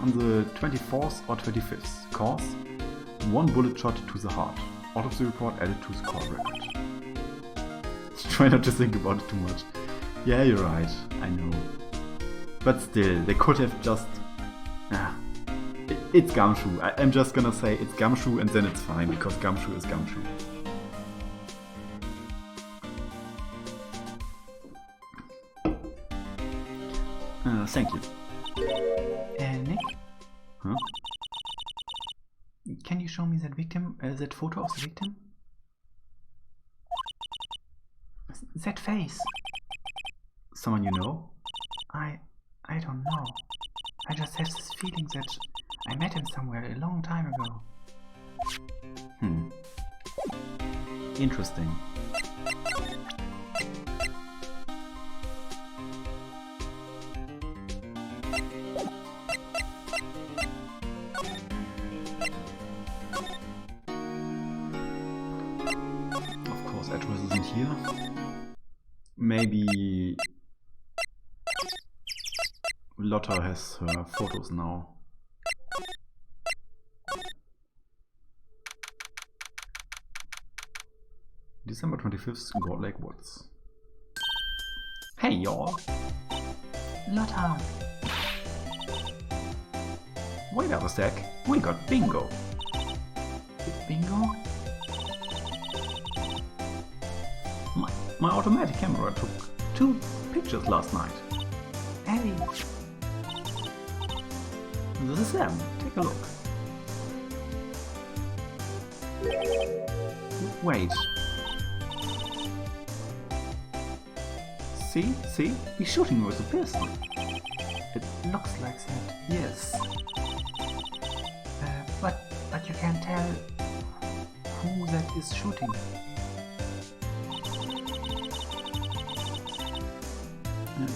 on the 24th or 25th. Cause: 1 bullet shot to the heart. Autopsy report added to the court record. Try not to think about it too much. Yeah, you're right. I know. But still, they could have just... It's Gumshoe. I'm just gonna say it's Gumshoe and then it's fine, because Gumshoe is Gumshoe. Thank you.
Nick?
Huh?
Can you show me that victim, that photo of the victim? That face.
Someone you know?
I don't know. I just have this feeling that I met him somewhere a long time ago.
Interesting. Of course, Edgeworth isn't here. Maybe Lotta has her photos now. December 25th, Gold Lake Woods. Hey y'all!
Lotta!
Wait up a sec, we got bingo!
Bingo?
My automatic camera took 2 pictures last night.
Hey!
This is them, take a look. Wait. See? He's shooting with a pistol.
It looks like that.
Yes.
But you can't tell who that is shooting.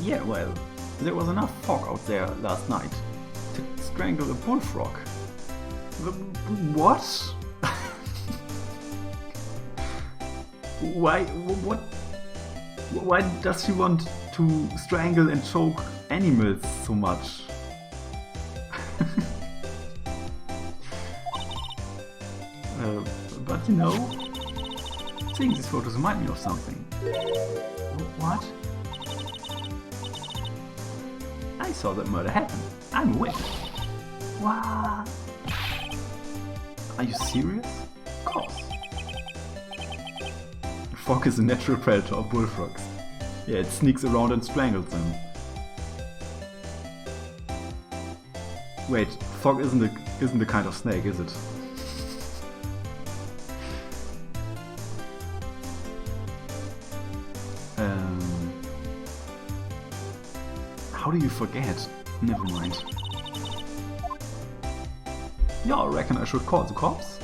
Yeah, well, there was enough fog out there last night to strangle a bullfrog. What? Why does she want to strangle and choke animals so much? But you know, seeing these photos remind me of something.
What?
I saw that murder happen. I'm a witness.
What?
Are you serious? Of course. Frog is a natural predator of bullfrogs. Yeah, it sneaks around and strangles them. Wait, frog isn't a kind of snake, is it? do you forget? Never mind. Yeah, I reckon I should call the cops.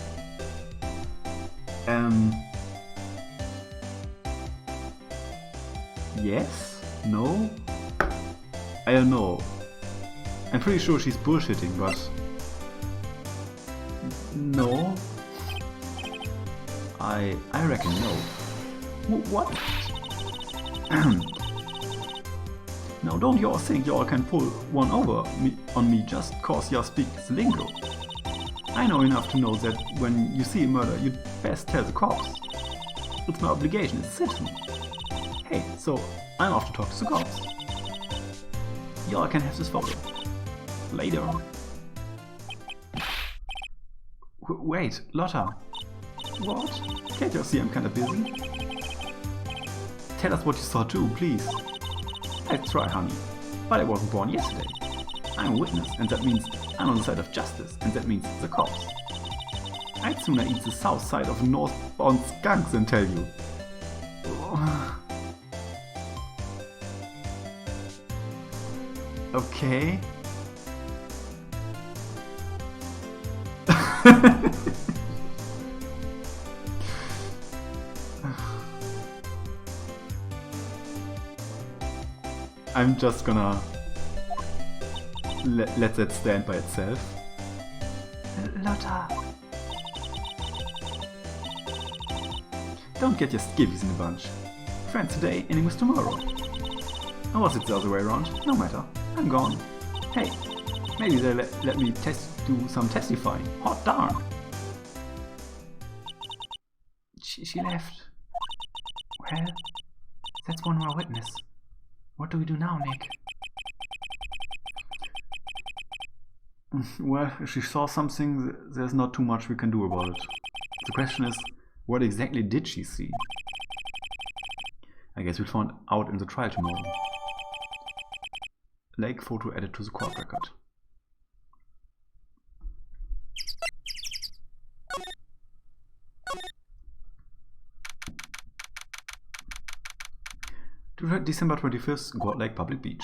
Yes? No? I don't know. I'm pretty sure she's bullshitting, but... No? I reckon no. What? Now don't y'all think y'all can pull one over on me just cause y'all speak the lingo. I know enough to know that when you see a murder, you'd best tell the cops. It's my obligation as a citizen. Hey, so I'm off to talk to the cops. Y'all can have this photo. Later. Wait, Lotta. What? Can't you see I'm kinda busy? Tell us what you saw too, please. I tried, honey, but I wasn't born yesterday. I'm a witness, and that means I'm on the side of justice, and that means the cops. I'd sooner eat the south side of a northbound skunk than tell you. Okay. I'm just gonna let that stand by itself.
Lotta.
Don't get your skivvies in a bunch. Friends today, enemies tomorrow. Or was it the other way around? No matter. I'm gone. Hey, maybe they let me do some testifying. Hot darn.
She left. Well, that's one more witness. What do we do now, Nick?
Well, if she saw something, there's not too much we can do about it. The question is, what exactly did she see? I guess we'll find out in the trial tomorrow. Lake photo added to the court record. December 25th, Gold Lake Public Beach.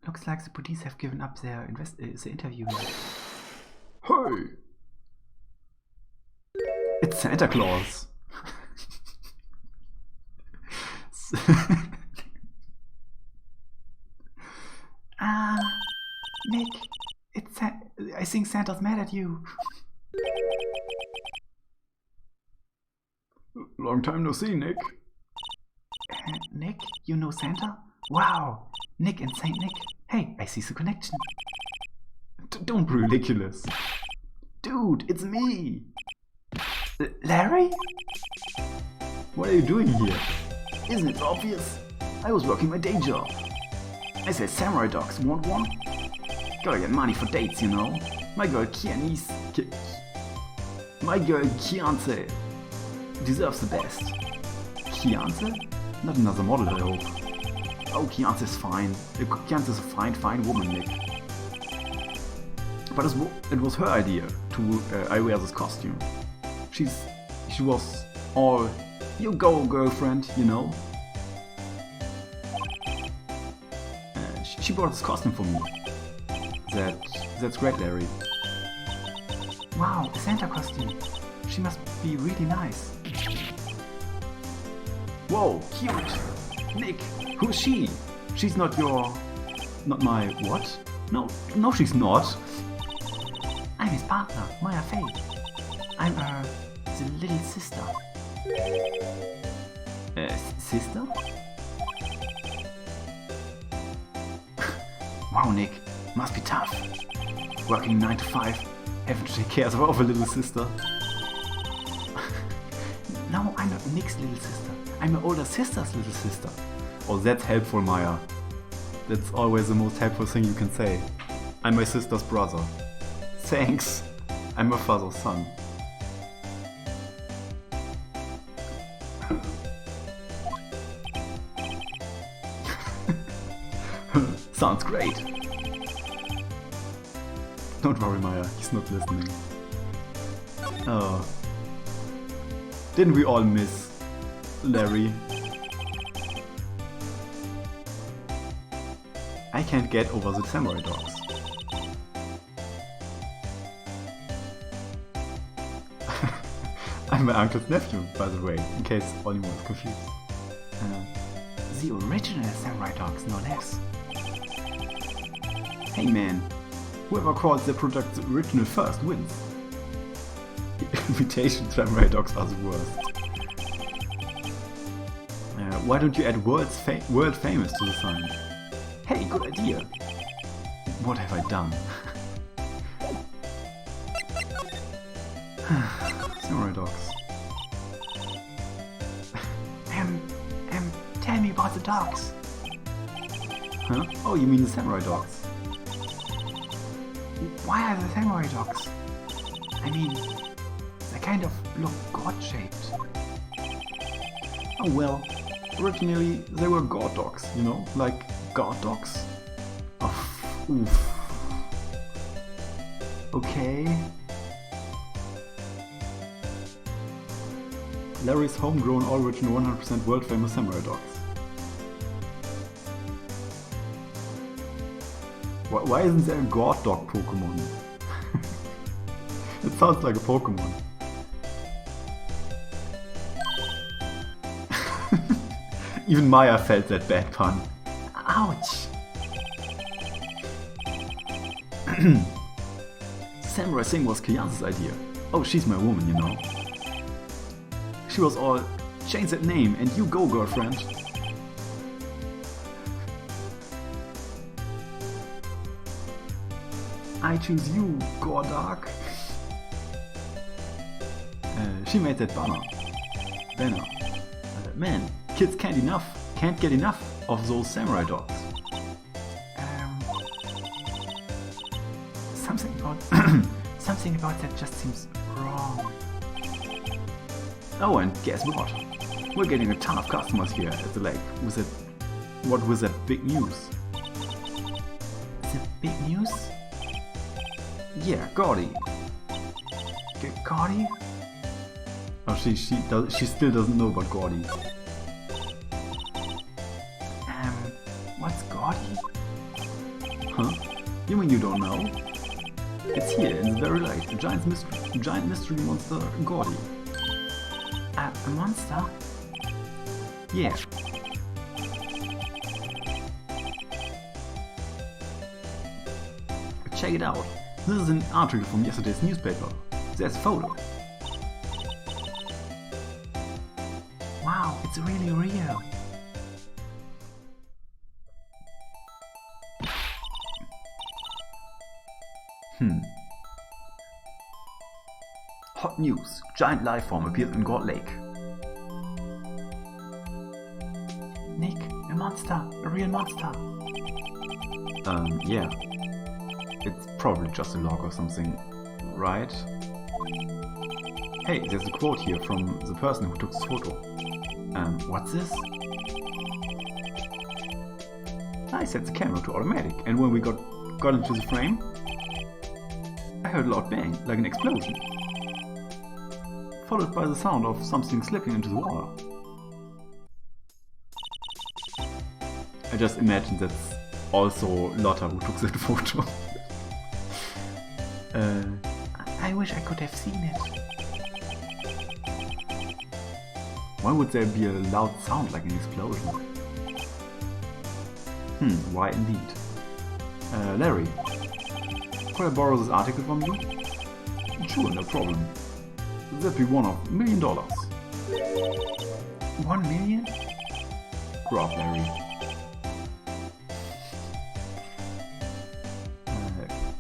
Looks like the police have given up their interview.
Hey! It's Santa Claus!
Nick, I think Santa's mad at you.
Long time no see, Nick.
Nick, you know Santa? Wow! Nick and Saint Nick. Hey, I see the connection.
Don't be ridiculous. Dude, it's me!
Larry?
What are you doing here? Isn't it obvious? I was working my day job. I say samurai dogs, want one? Gotta get money for dates, you know. My girl Kianse deserves the best. Kianse? Not another model, I hope. Oh, Kianse is fine. Kianse is a fine woman, Nick. But it was her idea to I wear this costume. She was all, you go, girlfriend, you know. She bought this costume for me. That's great, Larry.
Wow, a Santa costume. She must be really nice.
Whoa, cute! Nick, who's she? She's not my what? No, she's not.
I'm his partner, Maya Faye. I'm the little sister.
Sister? Wow, Nick, must be tough. Working 9 to 5, having to take care of a little sister.
No, I'm not Nick's little sister. I'm my older sister's little sister.
Oh, that's helpful, Maya. That's always the most helpful thing you can say. I'm my sister's brother. Thanks. I'm my father's son. Sounds great. Don't worry, Maya. He's not listening. Oh. Didn't we all miss Larry? I can't get over the samurai dogs. I'm my uncle's nephew, by the way, in case anyone is confused.
The original samurai dogs, no less.
Hey man, whoever calls their product the original first wins. Imitation samurai dogs are the worst. Why don't you add world famous to the sign? Hey, good idea. What have I done? Samurai dogs.
Tell me about the dogs.
Huh? Oh, you mean the samurai dogs?
Why are the samurai dogs? I mean, they kind of look god-shaped.
Oh well, originally they were god dogs, you know, like god dogs. Oh, oof. Okay. Larry's homegrown, all-original, 100% world-famous samurai dogs. Why isn't there a god dog Pokemon? It sounds like a Pokemon. Even Maya felt that bad pun.
Ouch!
Samurai Singh was Kian's idea. Oh, she's my woman, you know. She was all, change that name and you go, girlfriend. I choose you, Gordak. She made that banner. Man, kids can't get enough of those samurai dogs.
Something about that just seems wrong.
Oh, and guess what? We're getting a ton of customers here at the lake with that big news.
The big news?
Yeah, Gordy.
Gordy?
Oh, she still doesn't know about Gordy.
What's Gordy?
Huh? You mean you don't know? It's here in the very lake, a giant mystery monster, Gordy.
A monster?
Yeah. Check it out. This is an article from yesterday's newspaper. There's a photo.
Wow, it's really real.
Hot news. Giant life form appeared in God Lake.
Nick, a monster. A real monster.
Yeah. It's probably just a log or something, right? Hey, there's a quote here from the person who took this photo. What's this? I set the camera to automatic, and when we got into the frame, I heard a loud bang, like an explosion, followed by the sound of something slipping into the water. I just imagine that's also Lotta who took that photo.
I wish I could have seen it.
Why would there be a loud sound like an explosion? Why indeed? Larry, could I borrow this article from you? Sure, no problem. That'd be $1 million.
$1 million?
Grab, Larry.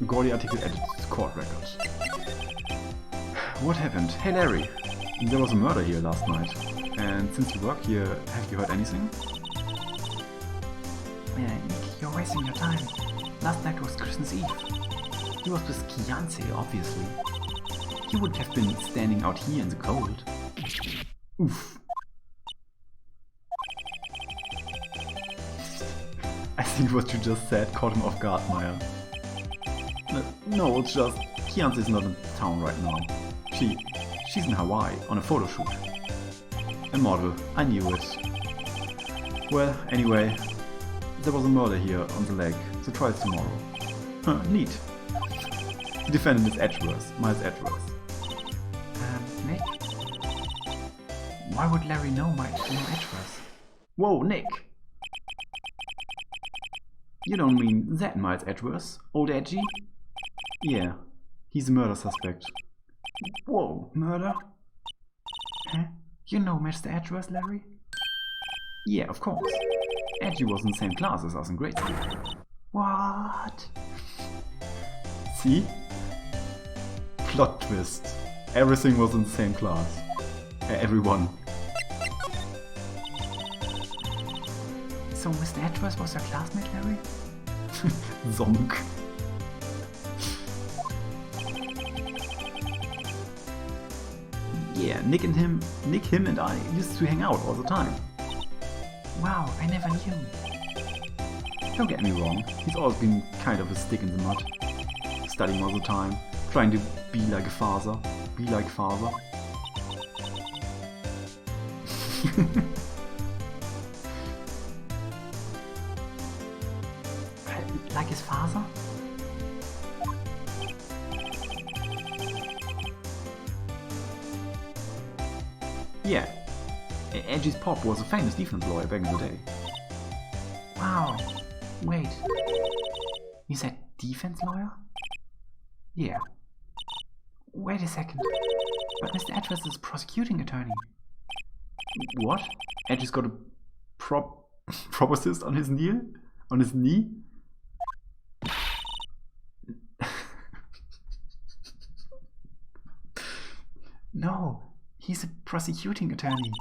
Gordy article added to court records. What happened? Hey Larry, there was a murder here last night. And since you work here, have you heard anything?
Nick, you're wasting your time. Last night was Christmas Eve. He was with Kianse, obviously. He wouldn't have been standing out here in the cold.
Oof. I think what you just said caught him off guard, Maya. No, it's just Kianse is not in town right now. She's in Hawaii on a photo shoot. A model, I knew it. Well, anyway, There was a murder here on the lake. The trial's tomorrow. Huh, neat. The defendant is Edgeworth, Miles Edgeworth.
Nick? Why would Larry know Edgeworth?
Whoa, Nick! You don't mean that Miles Edgeworth, old Edgy? Yeah, he's a murder suspect. Whoa, murder?
Huh? You know Mr. Edgeworth, Larry?
Yeah, of course. Edgy was in the same class as us in grade school.
What?
See? Plot twist. Everything was in the same class. Everyone.
So Mr. Edgeworth was your classmate, Larry?
Zonk. Yeah, Nick, him and I used to hang out all the time.
Wow, I never knew.
Don't get me wrong, he's always been kind of a stick in the mud. Studying all the time, trying to be like a father. Be like father.
Like his father?
Yeah. Edgy's pop was a famous defense lawyer back in the day.
Wow. Wait. You said defense lawyer?
Yeah.
Wait a second. But Mr. Edgeworth is a prosecuting attorney.
What? Edgy's got a proboscis on his knee? On his knee?
No, he's a prosecuting attorney.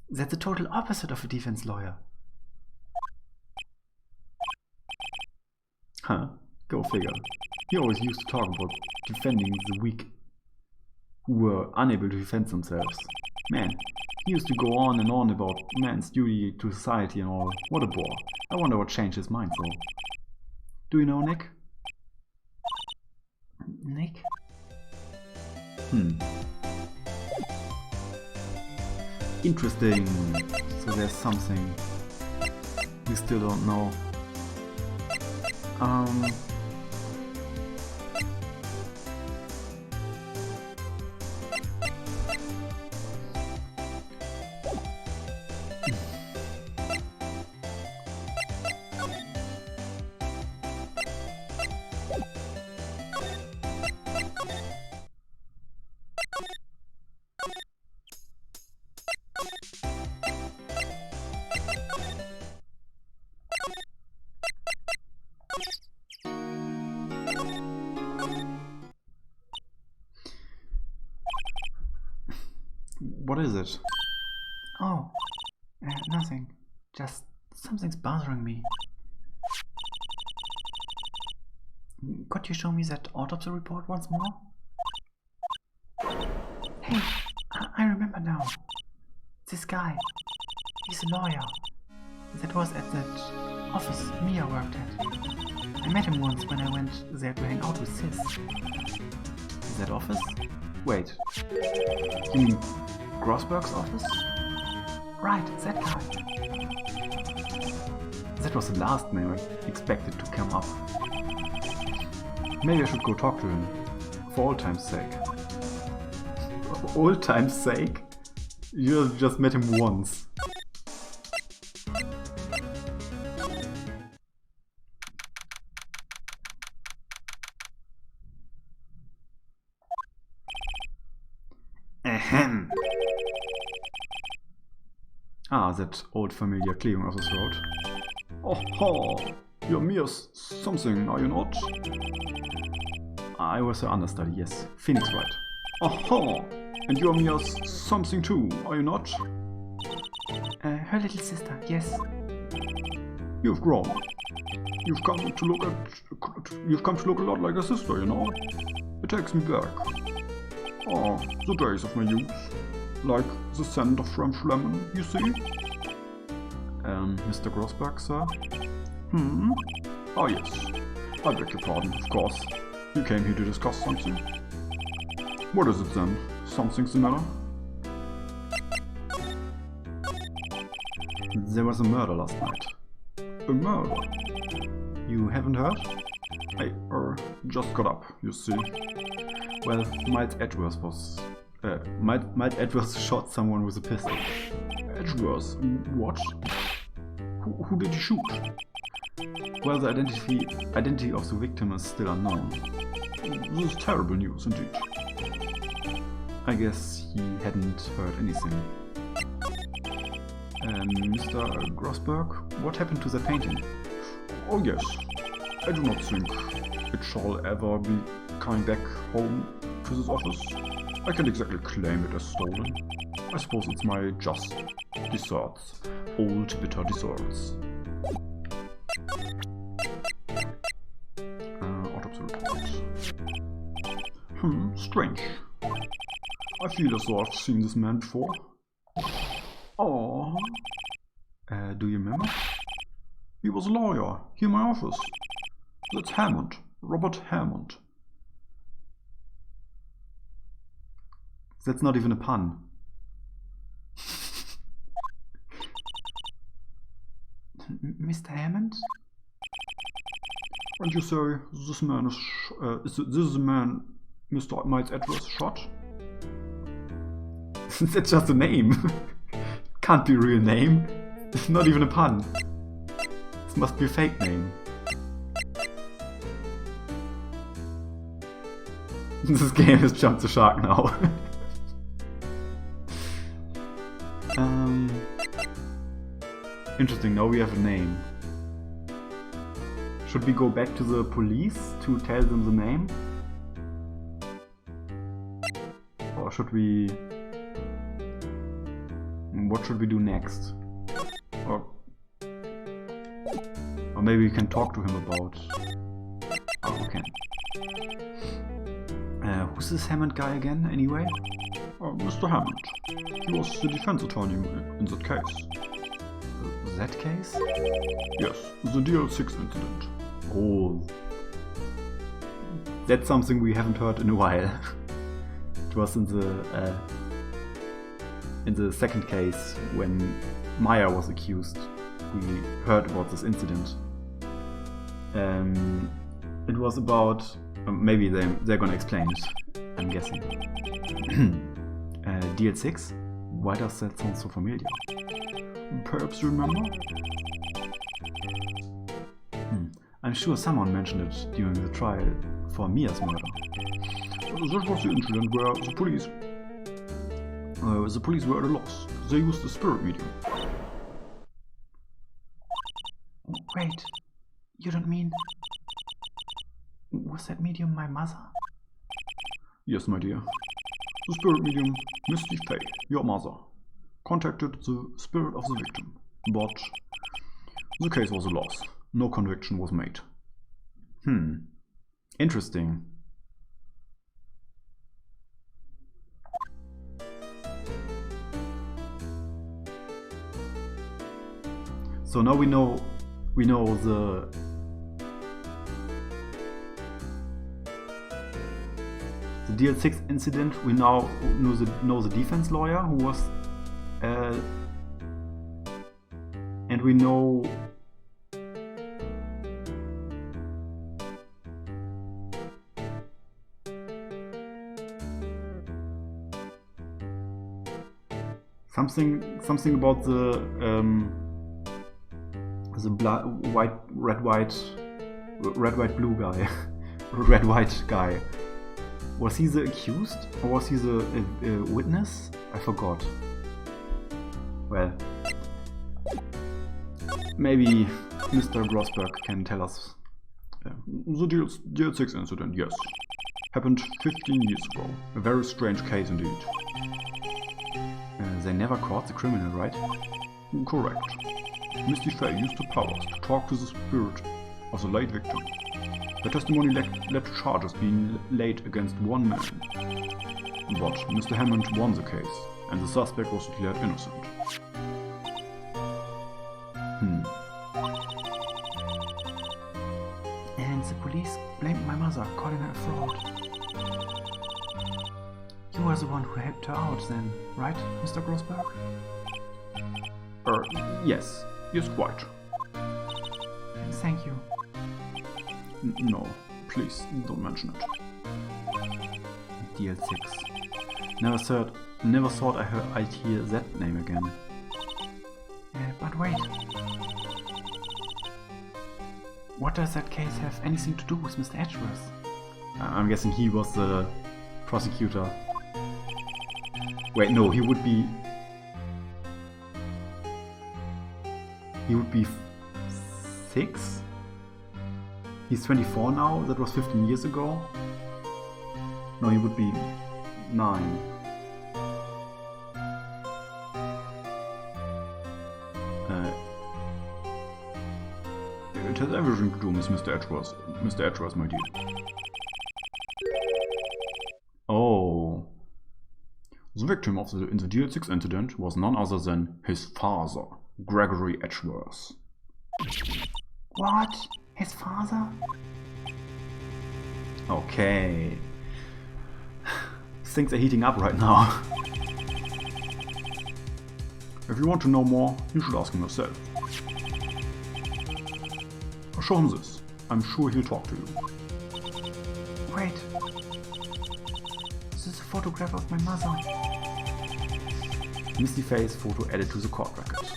That's the total opposite of a defense lawyer.
Huh, go figure. He always used to talk about defending the weak who were unable to defend themselves. Man, he used to go on and on about man's duty to society and all. What a bore. I wonder what changed his mind though. Do you know Nick?
Nick?
Interesting. So there's something we still don't know. What is it?
Oh, nothing. Just something's bothering me. Could you show me that autopsy report once more? Hey, I remember now. This guy. He's a lawyer. That was at that office Mia worked at. I met him once when I went there to hang out with Sis.
That office? Wait. You mean Grossberg's office?
Right, that guy.
That was the last name I expected to come up. Maybe I should go talk to him. For old time's sake. Old time's sake? You just met him once. Ahem. Ah, that old familiar clearing of the throat. Oh, you're Mia's something, are you not? I was her understudy, yes. Phoenix Wright. Oh, and you're Mia's something too, are you not?
Her little sister, yes.
You've grown. You've come to look a lot like a sister, you know? It takes me back. Oh, the days of my youth. Like the scent of French lemon, you see? Mr. Grossberg, sir? Oh yes. I beg your pardon, of course. You came here to discuss something. What is it then? Something's the matter? There was a murder last night. A murder? You haven't heard? I just got up, you see. Well, Miles Edgeworth shot someone with a pistol. Edgeworth? What? Who did he shoot? Well, the identity of the victim is still unknown. This is terrible news indeed. I guess he hadn't heard anything. Mr. Grossberg, what happened to the painting? Oh yes, I do not think it shall ever be coming back home to this office. I can't exactly claim it as stolen. I suppose it's my just desserts. Old bitter desserts. Autopsy report. Strange. I feel as though I've seen this man before. Oh. Do you remember? He was a lawyer here in my office. That's Hammond. Robert Hammond. That's not even a pun.
Mr. Hammond?
And you say this man is this is the man Mr. Miles Edgeworth shot? That's just a name. Can't be a real name. It's not even a pun. This must be a fake name. This game has jumped the shark now. Interesting, now we have a name. Should we go back to the police to tell them the name? Or should we... What should we do next? Or maybe we can talk to him about... Oh, we can. Who's this Hammond guy again, anyway? Mr. Hammond. He was the defense attorney in that case. That case? Yes, the DL6 incident. Oh. That's something we haven't heard in a while. It was in the second case when Maya was accused. We heard about this incident. It was about... maybe they're gonna explain it, I'm guessing. DL6? Why does that sound so familiar? Perhaps you remember? I'm sure someone mentioned it during the trial for Mia's murder. That was the incident where the police were at a loss. They used the spirit medium.
Wait, you don't mean... Was that medium my mother?
Yes, my dear. The spirit medium, Misty Fay, your mother, contacted the spirit of the victim, but the case was a loss. No conviction was made. Interesting. So now we know the DL6 incident. We now know the defense lawyer who was and we know something about the red white blue guy. Red white guy. Was he the accused or was he the witness? I forgot. Well, maybe Mr. Grossberg can tell us. The DL6 incident, yes. Happened 15 years ago. A very strange case indeed. They never caught the criminal, right? Correct. Misty Fay used her powers to talk to the spirit of the late victim. The testimony led to charges being laid against one man. But Mr. Hammond won the case, and the suspect was declared innocent.
And the police blamed my mother, calling her a fraud. You were the one who helped her out then, right, Mr. Grossberg?
Yes, quite.
Thank you.
No, please don't mention it. DL6. Never thought I'd hear that name again.
But wait. What does that case have anything to do with Mr. Edgeworth?
I'm guessing he was the prosecutor. Wait, no, he would be 6? He's 24 now, that was 15 years ago. No, he would be 9. It has everything to do with Mr. Edgeworth. Mr. Edgeworth, my dear. Oh. The victim in the DL6 incident was none other than his father, Gregory Edgeworth.
What? His father?
Okay. Things are heating up right now. If you want to know more, you should ask him yourself. Show him this. I'm sure he'll talk to you.
Wait. This is a photograph of my mother.
Misty face photo added to the court record.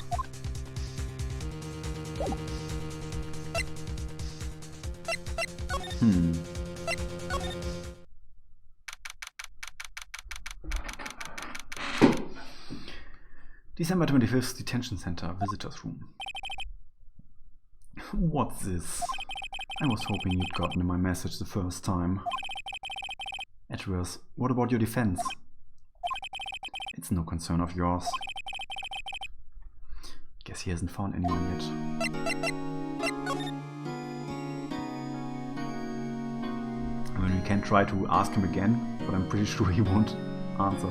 December 25th, Detention Center, Visitors Room. What's this? I was hoping you'd gotten my message the first time. Edgeworth, what about your defense? It's no concern of yours. Guess he hasn't found anyone yet. I mean, we can try to ask him again, but I'm pretty sure he won't answer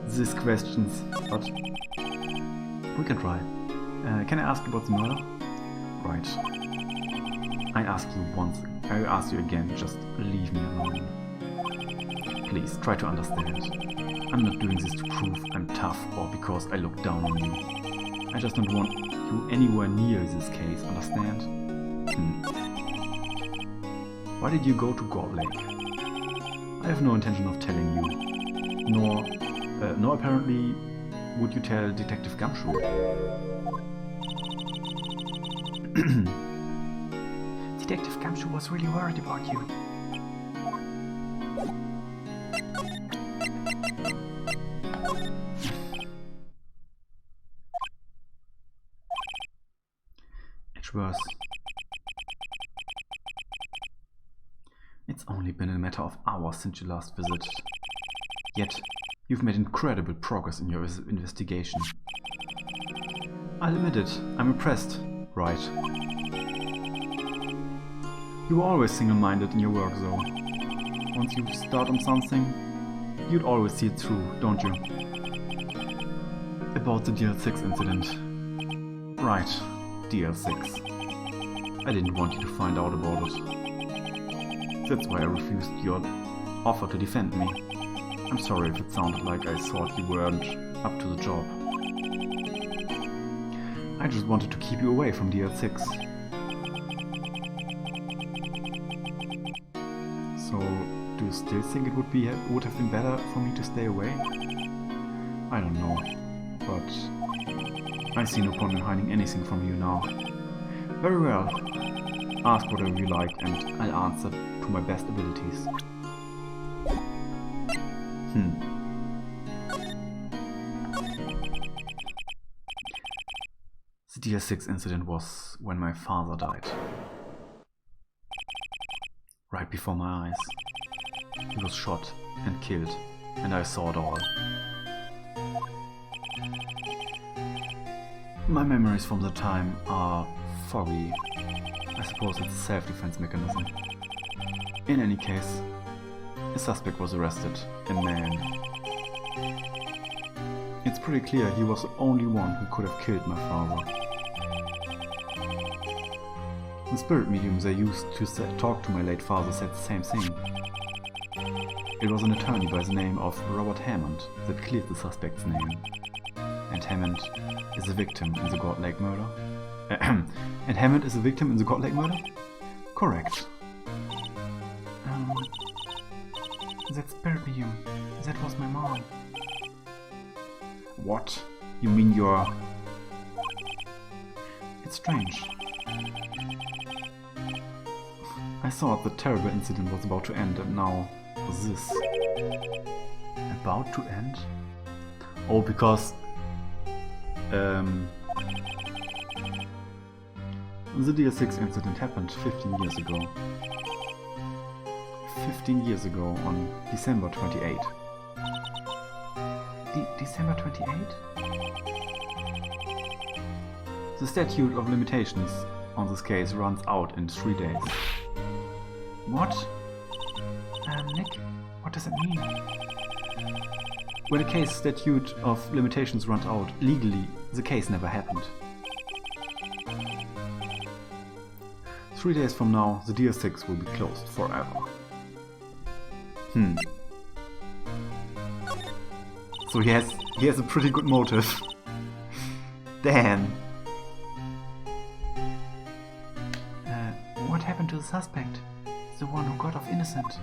these questions. But we can try. Can I ask you about the murder? Right. I asked you once. I will ask you again. Just leave me alone. Please, try to understand. I'm not doing this to prove I'm tough or because I look down on you. I just don't want you anywhere near this case, understand? Why did you go to Gold Lake? I have no intention of telling you. Nor apparently would you tell Detective Gumshoe.
Detective Gumshoe was really worried about you.
Edgeworth. It's only been a matter of hours since your last visit. Yet, you've made incredible progress in your investigation. I'll admit it, I'm impressed, Wright. You were always single-minded in your work, though. Once you start on something, you'd always see it through, don't you? About the DL6 incident. Right, DL6. I didn't want you to find out about it. That's why I refused your offer to defend me. I'm sorry if it sounded like I thought you weren't up to the job. I just wanted to keep you away from DL6. So, do you still think it would have been better for me to stay away? I don't know, but I see no point in hiding anything from you now. Very well. Ask whatever you like and I'll answer to my best abilities. The DL6 incident was when my father died. Right before my eyes. He was shot and killed, and I saw it all. My memories from the time are foggy. I suppose it's a self-defense mechanism. In any case, a suspect was arrested, a man. It's pretty clear he was the only one who could have killed my father. The spirit mediums I used to talk to my late father said the same thing. It was an attorney by the name of Robert Hammond that cleared the suspect's name. And Hammond is a victim in the God Lake murder. And Hammond is a victim in the God Lake murder? Correct.
That spirit medium. That was my mom.
What? You mean you're...
It's strange.
I thought the terrible incident was about to end, and now this. About to end? Oh, because... the DR6 incident happened 15 years ago. 15 years ago on December 28.
December 28?
The statute of limitations on this case runs out in 3 days.
What? Nick, what does it mean?
When a case statute of limitations runs out, legally, the case never happened. 3 days from now, the DR6 will be closed forever. So he has a pretty good motive. Damn.
What happened to the suspect? The one who got off innocent?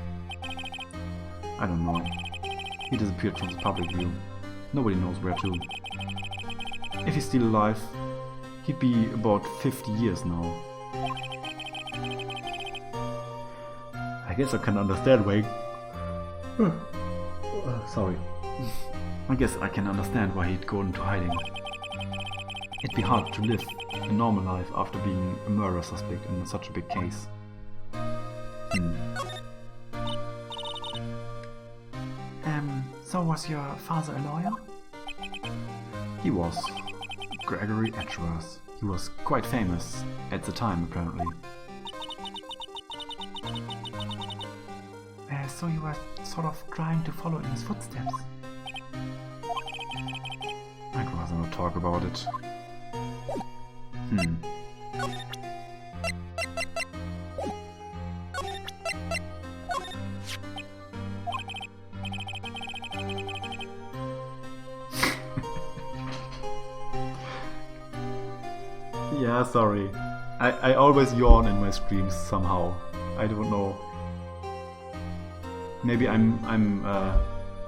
I don't know. He disappeared from the public view. Nobody knows where to. If he's still alive, he'd be about 50 years now. I guess I can understand why... Sorry. I guess I can understand why he'd go into hiding. It'd be hard to live a normal life after being a murder suspect in such a big case.
So was your father a lawyer?
He was. Gregory Edgeworth. He was quite famous at the time, apparently.
So you were sort of trying to follow in his footsteps?
I'd rather not talk about it. Yeah, sorry. I always yawn in my streams somehow. I don't know. Maybe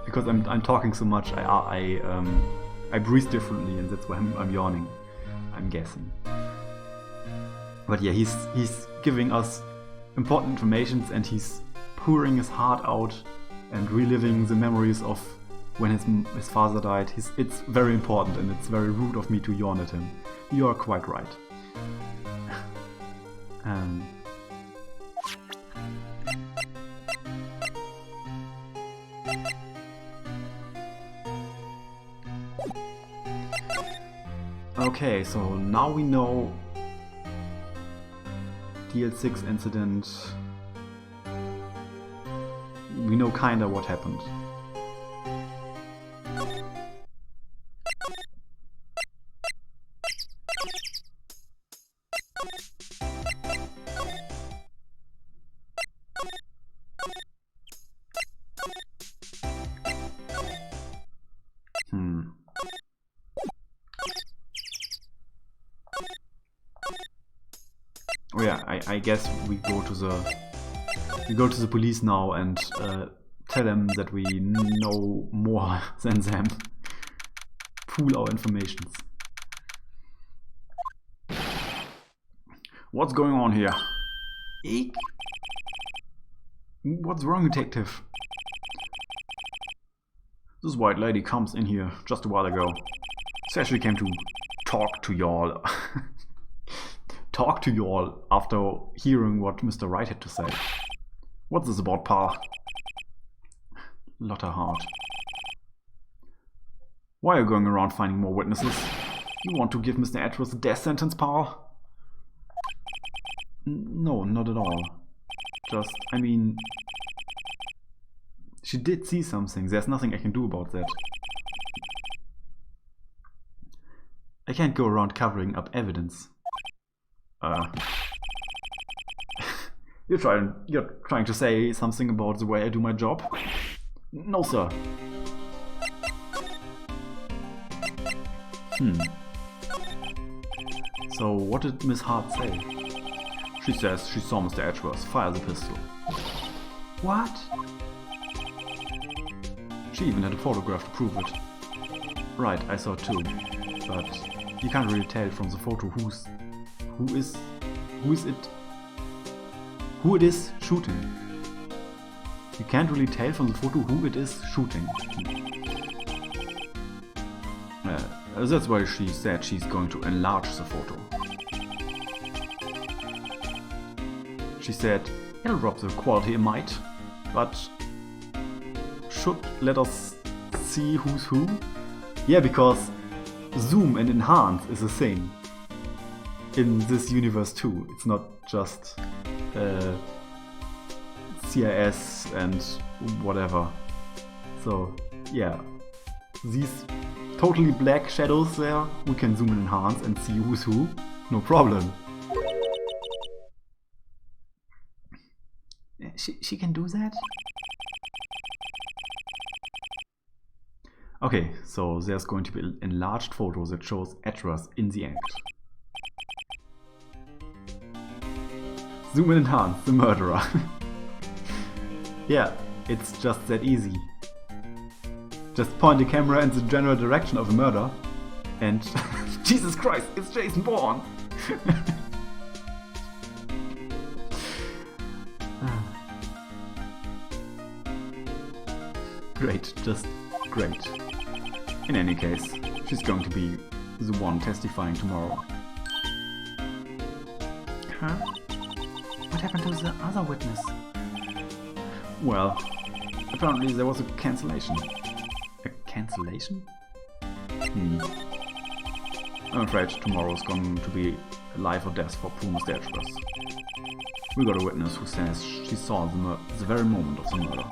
because I'm talking so much. I breathe differently, and that's why I'm yawning. I'm guessing. But yeah, he's giving us important information, and he's pouring his heart out and reliving the memories of when his father died. It's very important, and it's very rude of me to yawn at him. You are quite right. Okay, so now we know DL6 incident. We know kinda what happened. Oh yeah, I guess we go to the police now and tell them that we know more than them. Pool our informations. What's going on here? Eek. What's wrong, detective? This white lady comes in here just a while ago. Says she came to talk to y'all. Talk to y'all after hearing what Mr. Wright had to say. What's this about, pal? Lotta Hart. Why are you going around finding more witnesses? You want to give Mr. Edgeworth a death sentence, pal? No, not at all. Just, I mean... She did see something. There's nothing I can do about that. I can't go around covering up evidence. You're trying to say something about the way I do my job? No, sir. So what did Miss Hart say? She says she saw Mr. Edgeworth fire the pistol.
What?
She even had a photograph to prove it. Right, I saw it too. But you can't really tell from the photo who it is shooting. You can't really tell from the photo who it is shooting. That's why she said she's going to enlarge the photo. She said it'll drop the quality a mite, but should let us see who's who. Yeah, because zoom and enhance is a thing in this universe too. It's not just CIS and whatever. So yeah, these totally black shadows there, we can zoom and enhance and see who's who, no problem.
She can do that?
Okay, so there's going to be an enlarged photo that shows Edgeworth in the act. Zoom and enhance the murderer. Yeah, it's just that easy. Just point the camera in the general direction of the murder and Jesus Christ, it's Jason Bourne! Great, just great. In any case, she's going to be the one testifying tomorrow.
Huh? What happened to the other witness?
Well, apparently there was a cancellation. A cancellation? I'm afraid tomorrow's going to be life or death for poor Mr. Edgeworth. We got a witness who says she saw the very moment of the murder.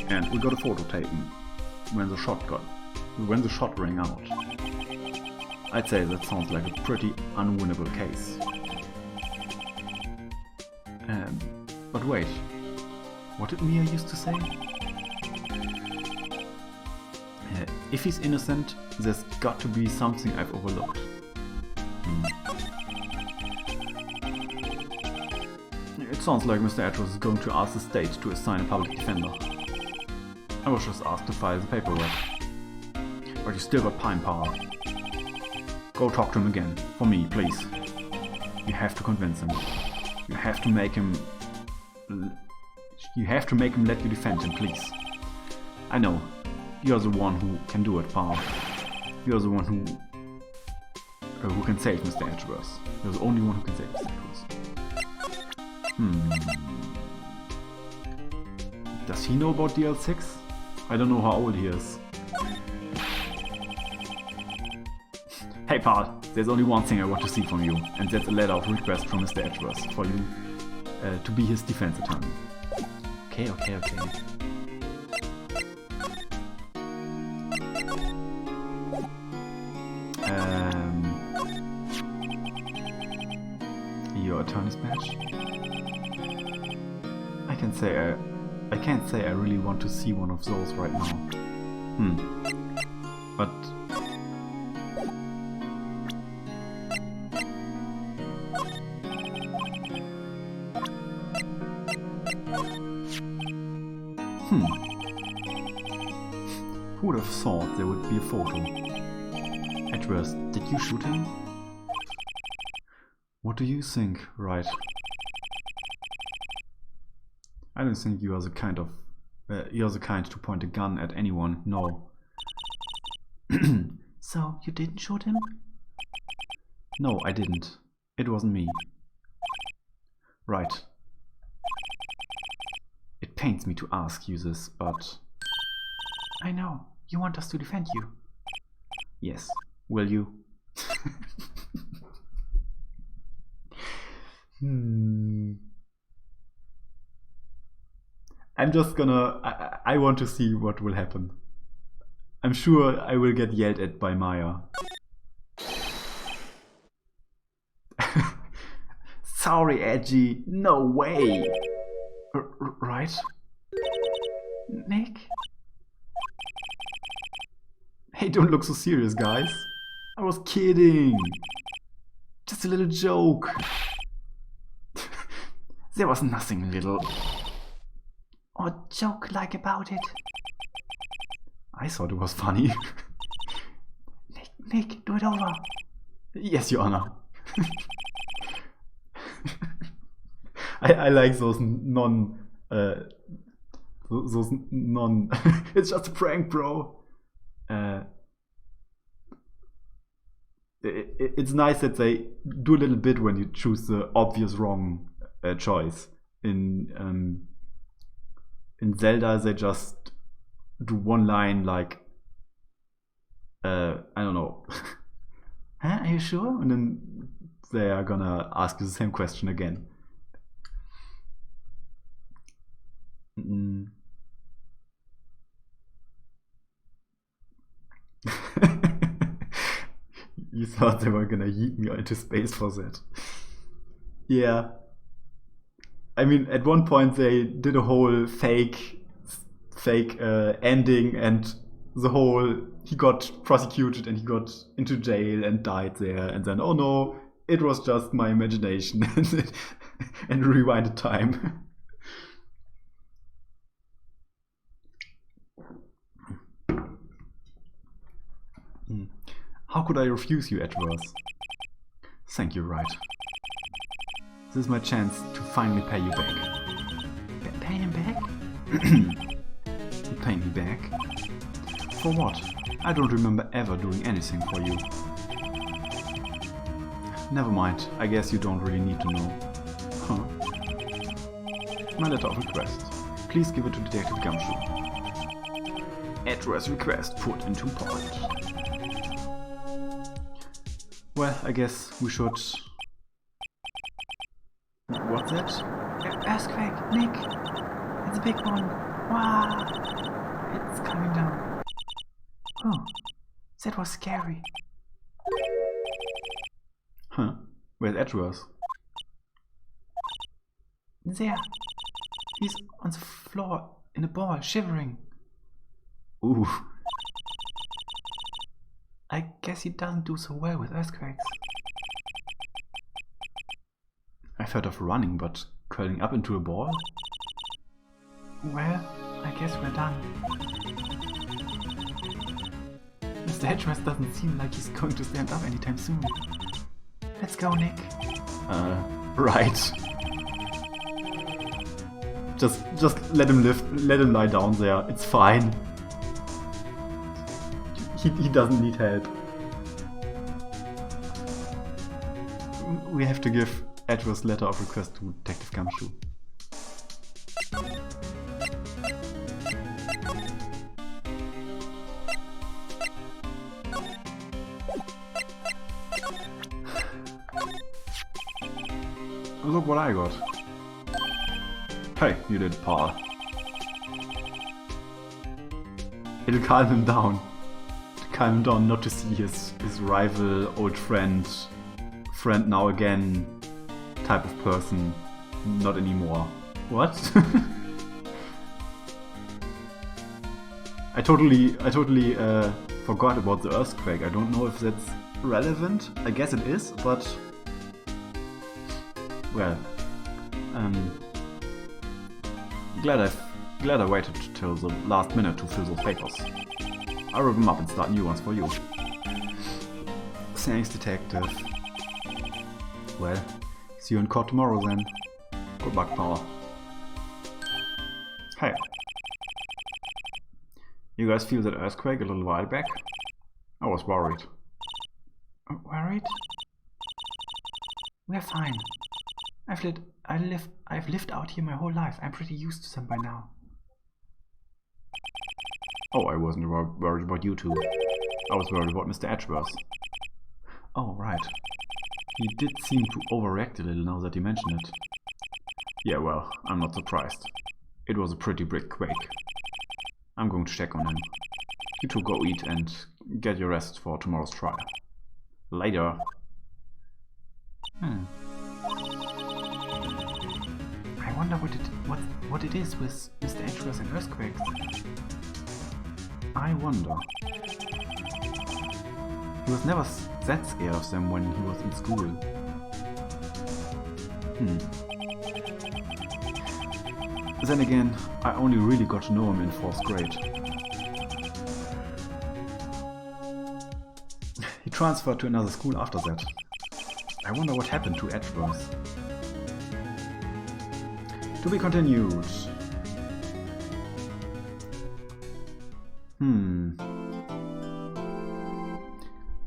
And we got a photo taken when the shot rang out. I'd say that sounds like a pretty unwinnable case. But wait, what did Mia used to say? If he's innocent, there's got to be something I've overlooked. It sounds like Mr. Edgeworth is going to ask the state to assign a public defender. I was just asked to file the paperwork. But you still got pine power. Go talk to him again. For me, please. You have to convince him. You have to make him let you defend him, please. I know. You're the one who can do it, pal. You're the one who can save Mr. Edgeworth. You're the only one who can save Mr. Edgeworth. Does he know about DL6? I don't know how old he is. Hey pal, there's only one thing I want to see from you, and that's a letter of request from Mr. Edgeworth for you to be his defense attorney. Okay. Your attorney's badge? I can't say I really want to see one of those right now. But who would have thought there would be a photo? Edgeworth, did you shoot him? What do you think, Wright? I don't think you are the kind to point a gun at anyone, no.
So, you didn't shoot him?
No, I didn't. It wasn't me. Right. It pains me to ask you this, but...
I know. You want us to defend you.
Yes. Will you? I'm just gonna... I want to see what will happen. I'm sure I will get yelled at by Maya. Sorry, Edgy. No way. Right?
Nick?
Hey, don't look so serious, guys. I was kidding. Just a little joke. There was nothing little.
Or joke like about it.
I thought it was funny.
Nick, do it over.
Yes, Your Honor. I like those it's just a prank, bro. It's nice that they do a little bit when you choose the obvious wrong choice. In Zelda, they just do one line like, I don't know.
Huh? Are you sure?
And then they are gonna ask you the same question again. You thought they were gonna yeet me into space for that. Yeah. I mean, at one point they did a whole fake ending, and the whole he got prosecuted and he got into jail and died there, and then oh no, it was just my imagination, and rewinded time. How could I refuse you, Edgeworth? Thank you, Wright. This is my chance to finally pay you back.
Pay him back?
Pay me back? For what? I don't remember ever doing anything for you. Never mind, I guess you don't really need to know. Huh? My letter of request. Please give it to Detective Gumshoe. Address request put into point. Well, I guess we should... What's that?
Earthquake, Nick! It's a big one! Wow! It's coming down. Oh, that was scary.
Huh? Where's Edgeworth?
There. He's on the floor in a ball, shivering.
Ooh.
I guess he doesn't do so well with earthquakes.
I've heard of running, but curling up into a ball?
Well, I guess we're done. Mr. Edgeworth doesn't seem like he's going to stand up anytime soon. Let's go, Nick.
Right. Just let him lie down there. It's fine. He doesn't need help. We have to give Edgeworth's letter of request to Detective Gumshoe. Look what I got. Hey, you did it, pal. It'll calm him down. Calm him down not to see his rival, old friend now again type of person. Not anymore. What? I totally forgot about the earthquake. I don't know if that's relevant. I guess it is, but well, glad I waited till the last minute to fill those papers. I'll rip them up and start new ones for you. Thanks, detective. Well, see you in court tomorrow then. Good luck, pal. Hey. You guys feel that earthquake a little while back? I was worried.
Worried? We're fine. I've lived out here my whole life. I'm pretty used to them by now.
Oh, I wasn't worried about you two. I was worried about Mr. Edgeworth. Oh, right. He did seem to overreact a little now that you mention it. Yeah, well, I'm not surprised. It was a pretty big quake. I'm going to check on him. You two go eat and get your rest for tomorrow's trial. Later.
I wonder what it is with Mr. Edgeworth and earthquakes.
I wonder. He was never that scared of them when he was in school. Then again, I only really got to know him in 4th grade. He transferred to another school after that. I wonder what happened to Edgeworth. To be continued.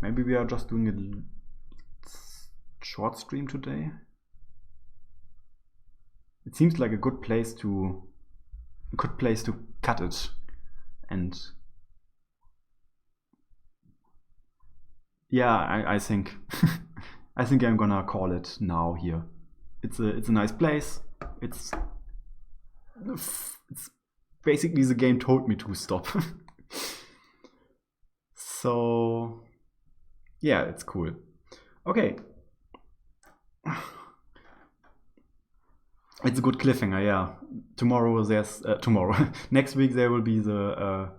Maybe we are just doing a short stream today. It seems like a good place to cut it, and yeah, I think I think I'm gonna call it now here. It's a nice place. It's basically the game told me to stop. So yeah, it's cool. Okay. It's a good cliffhanger, yeah. Tomorrow there's next week there will be the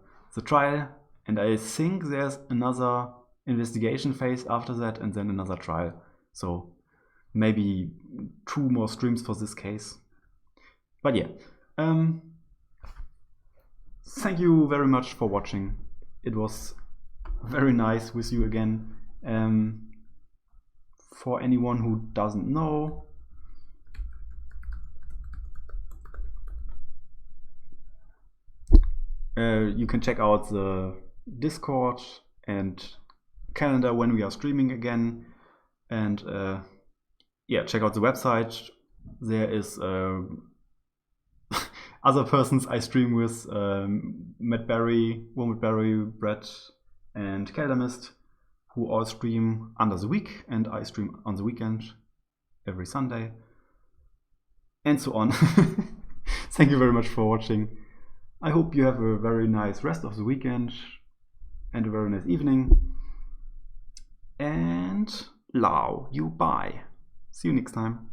trial, and I think there's another investigation phase after that, and then another trial. So maybe 2 more streams for this case. But yeah, thank you very much for watching. It was very nice with you again. For anyone who doesn't know, you can check out the Discord and calendar when we are streaming again, and yeah, check out the website. There is other persons I stream with, Matt Berry, Womit Berry, Brett, and Keldermist, who all stream under the week, and I stream on the weekend every Sunday, and so on. Thank you very much for watching. I hope you have a very nice rest of the weekend and a very nice evening. And Lao, you bye. See you next time.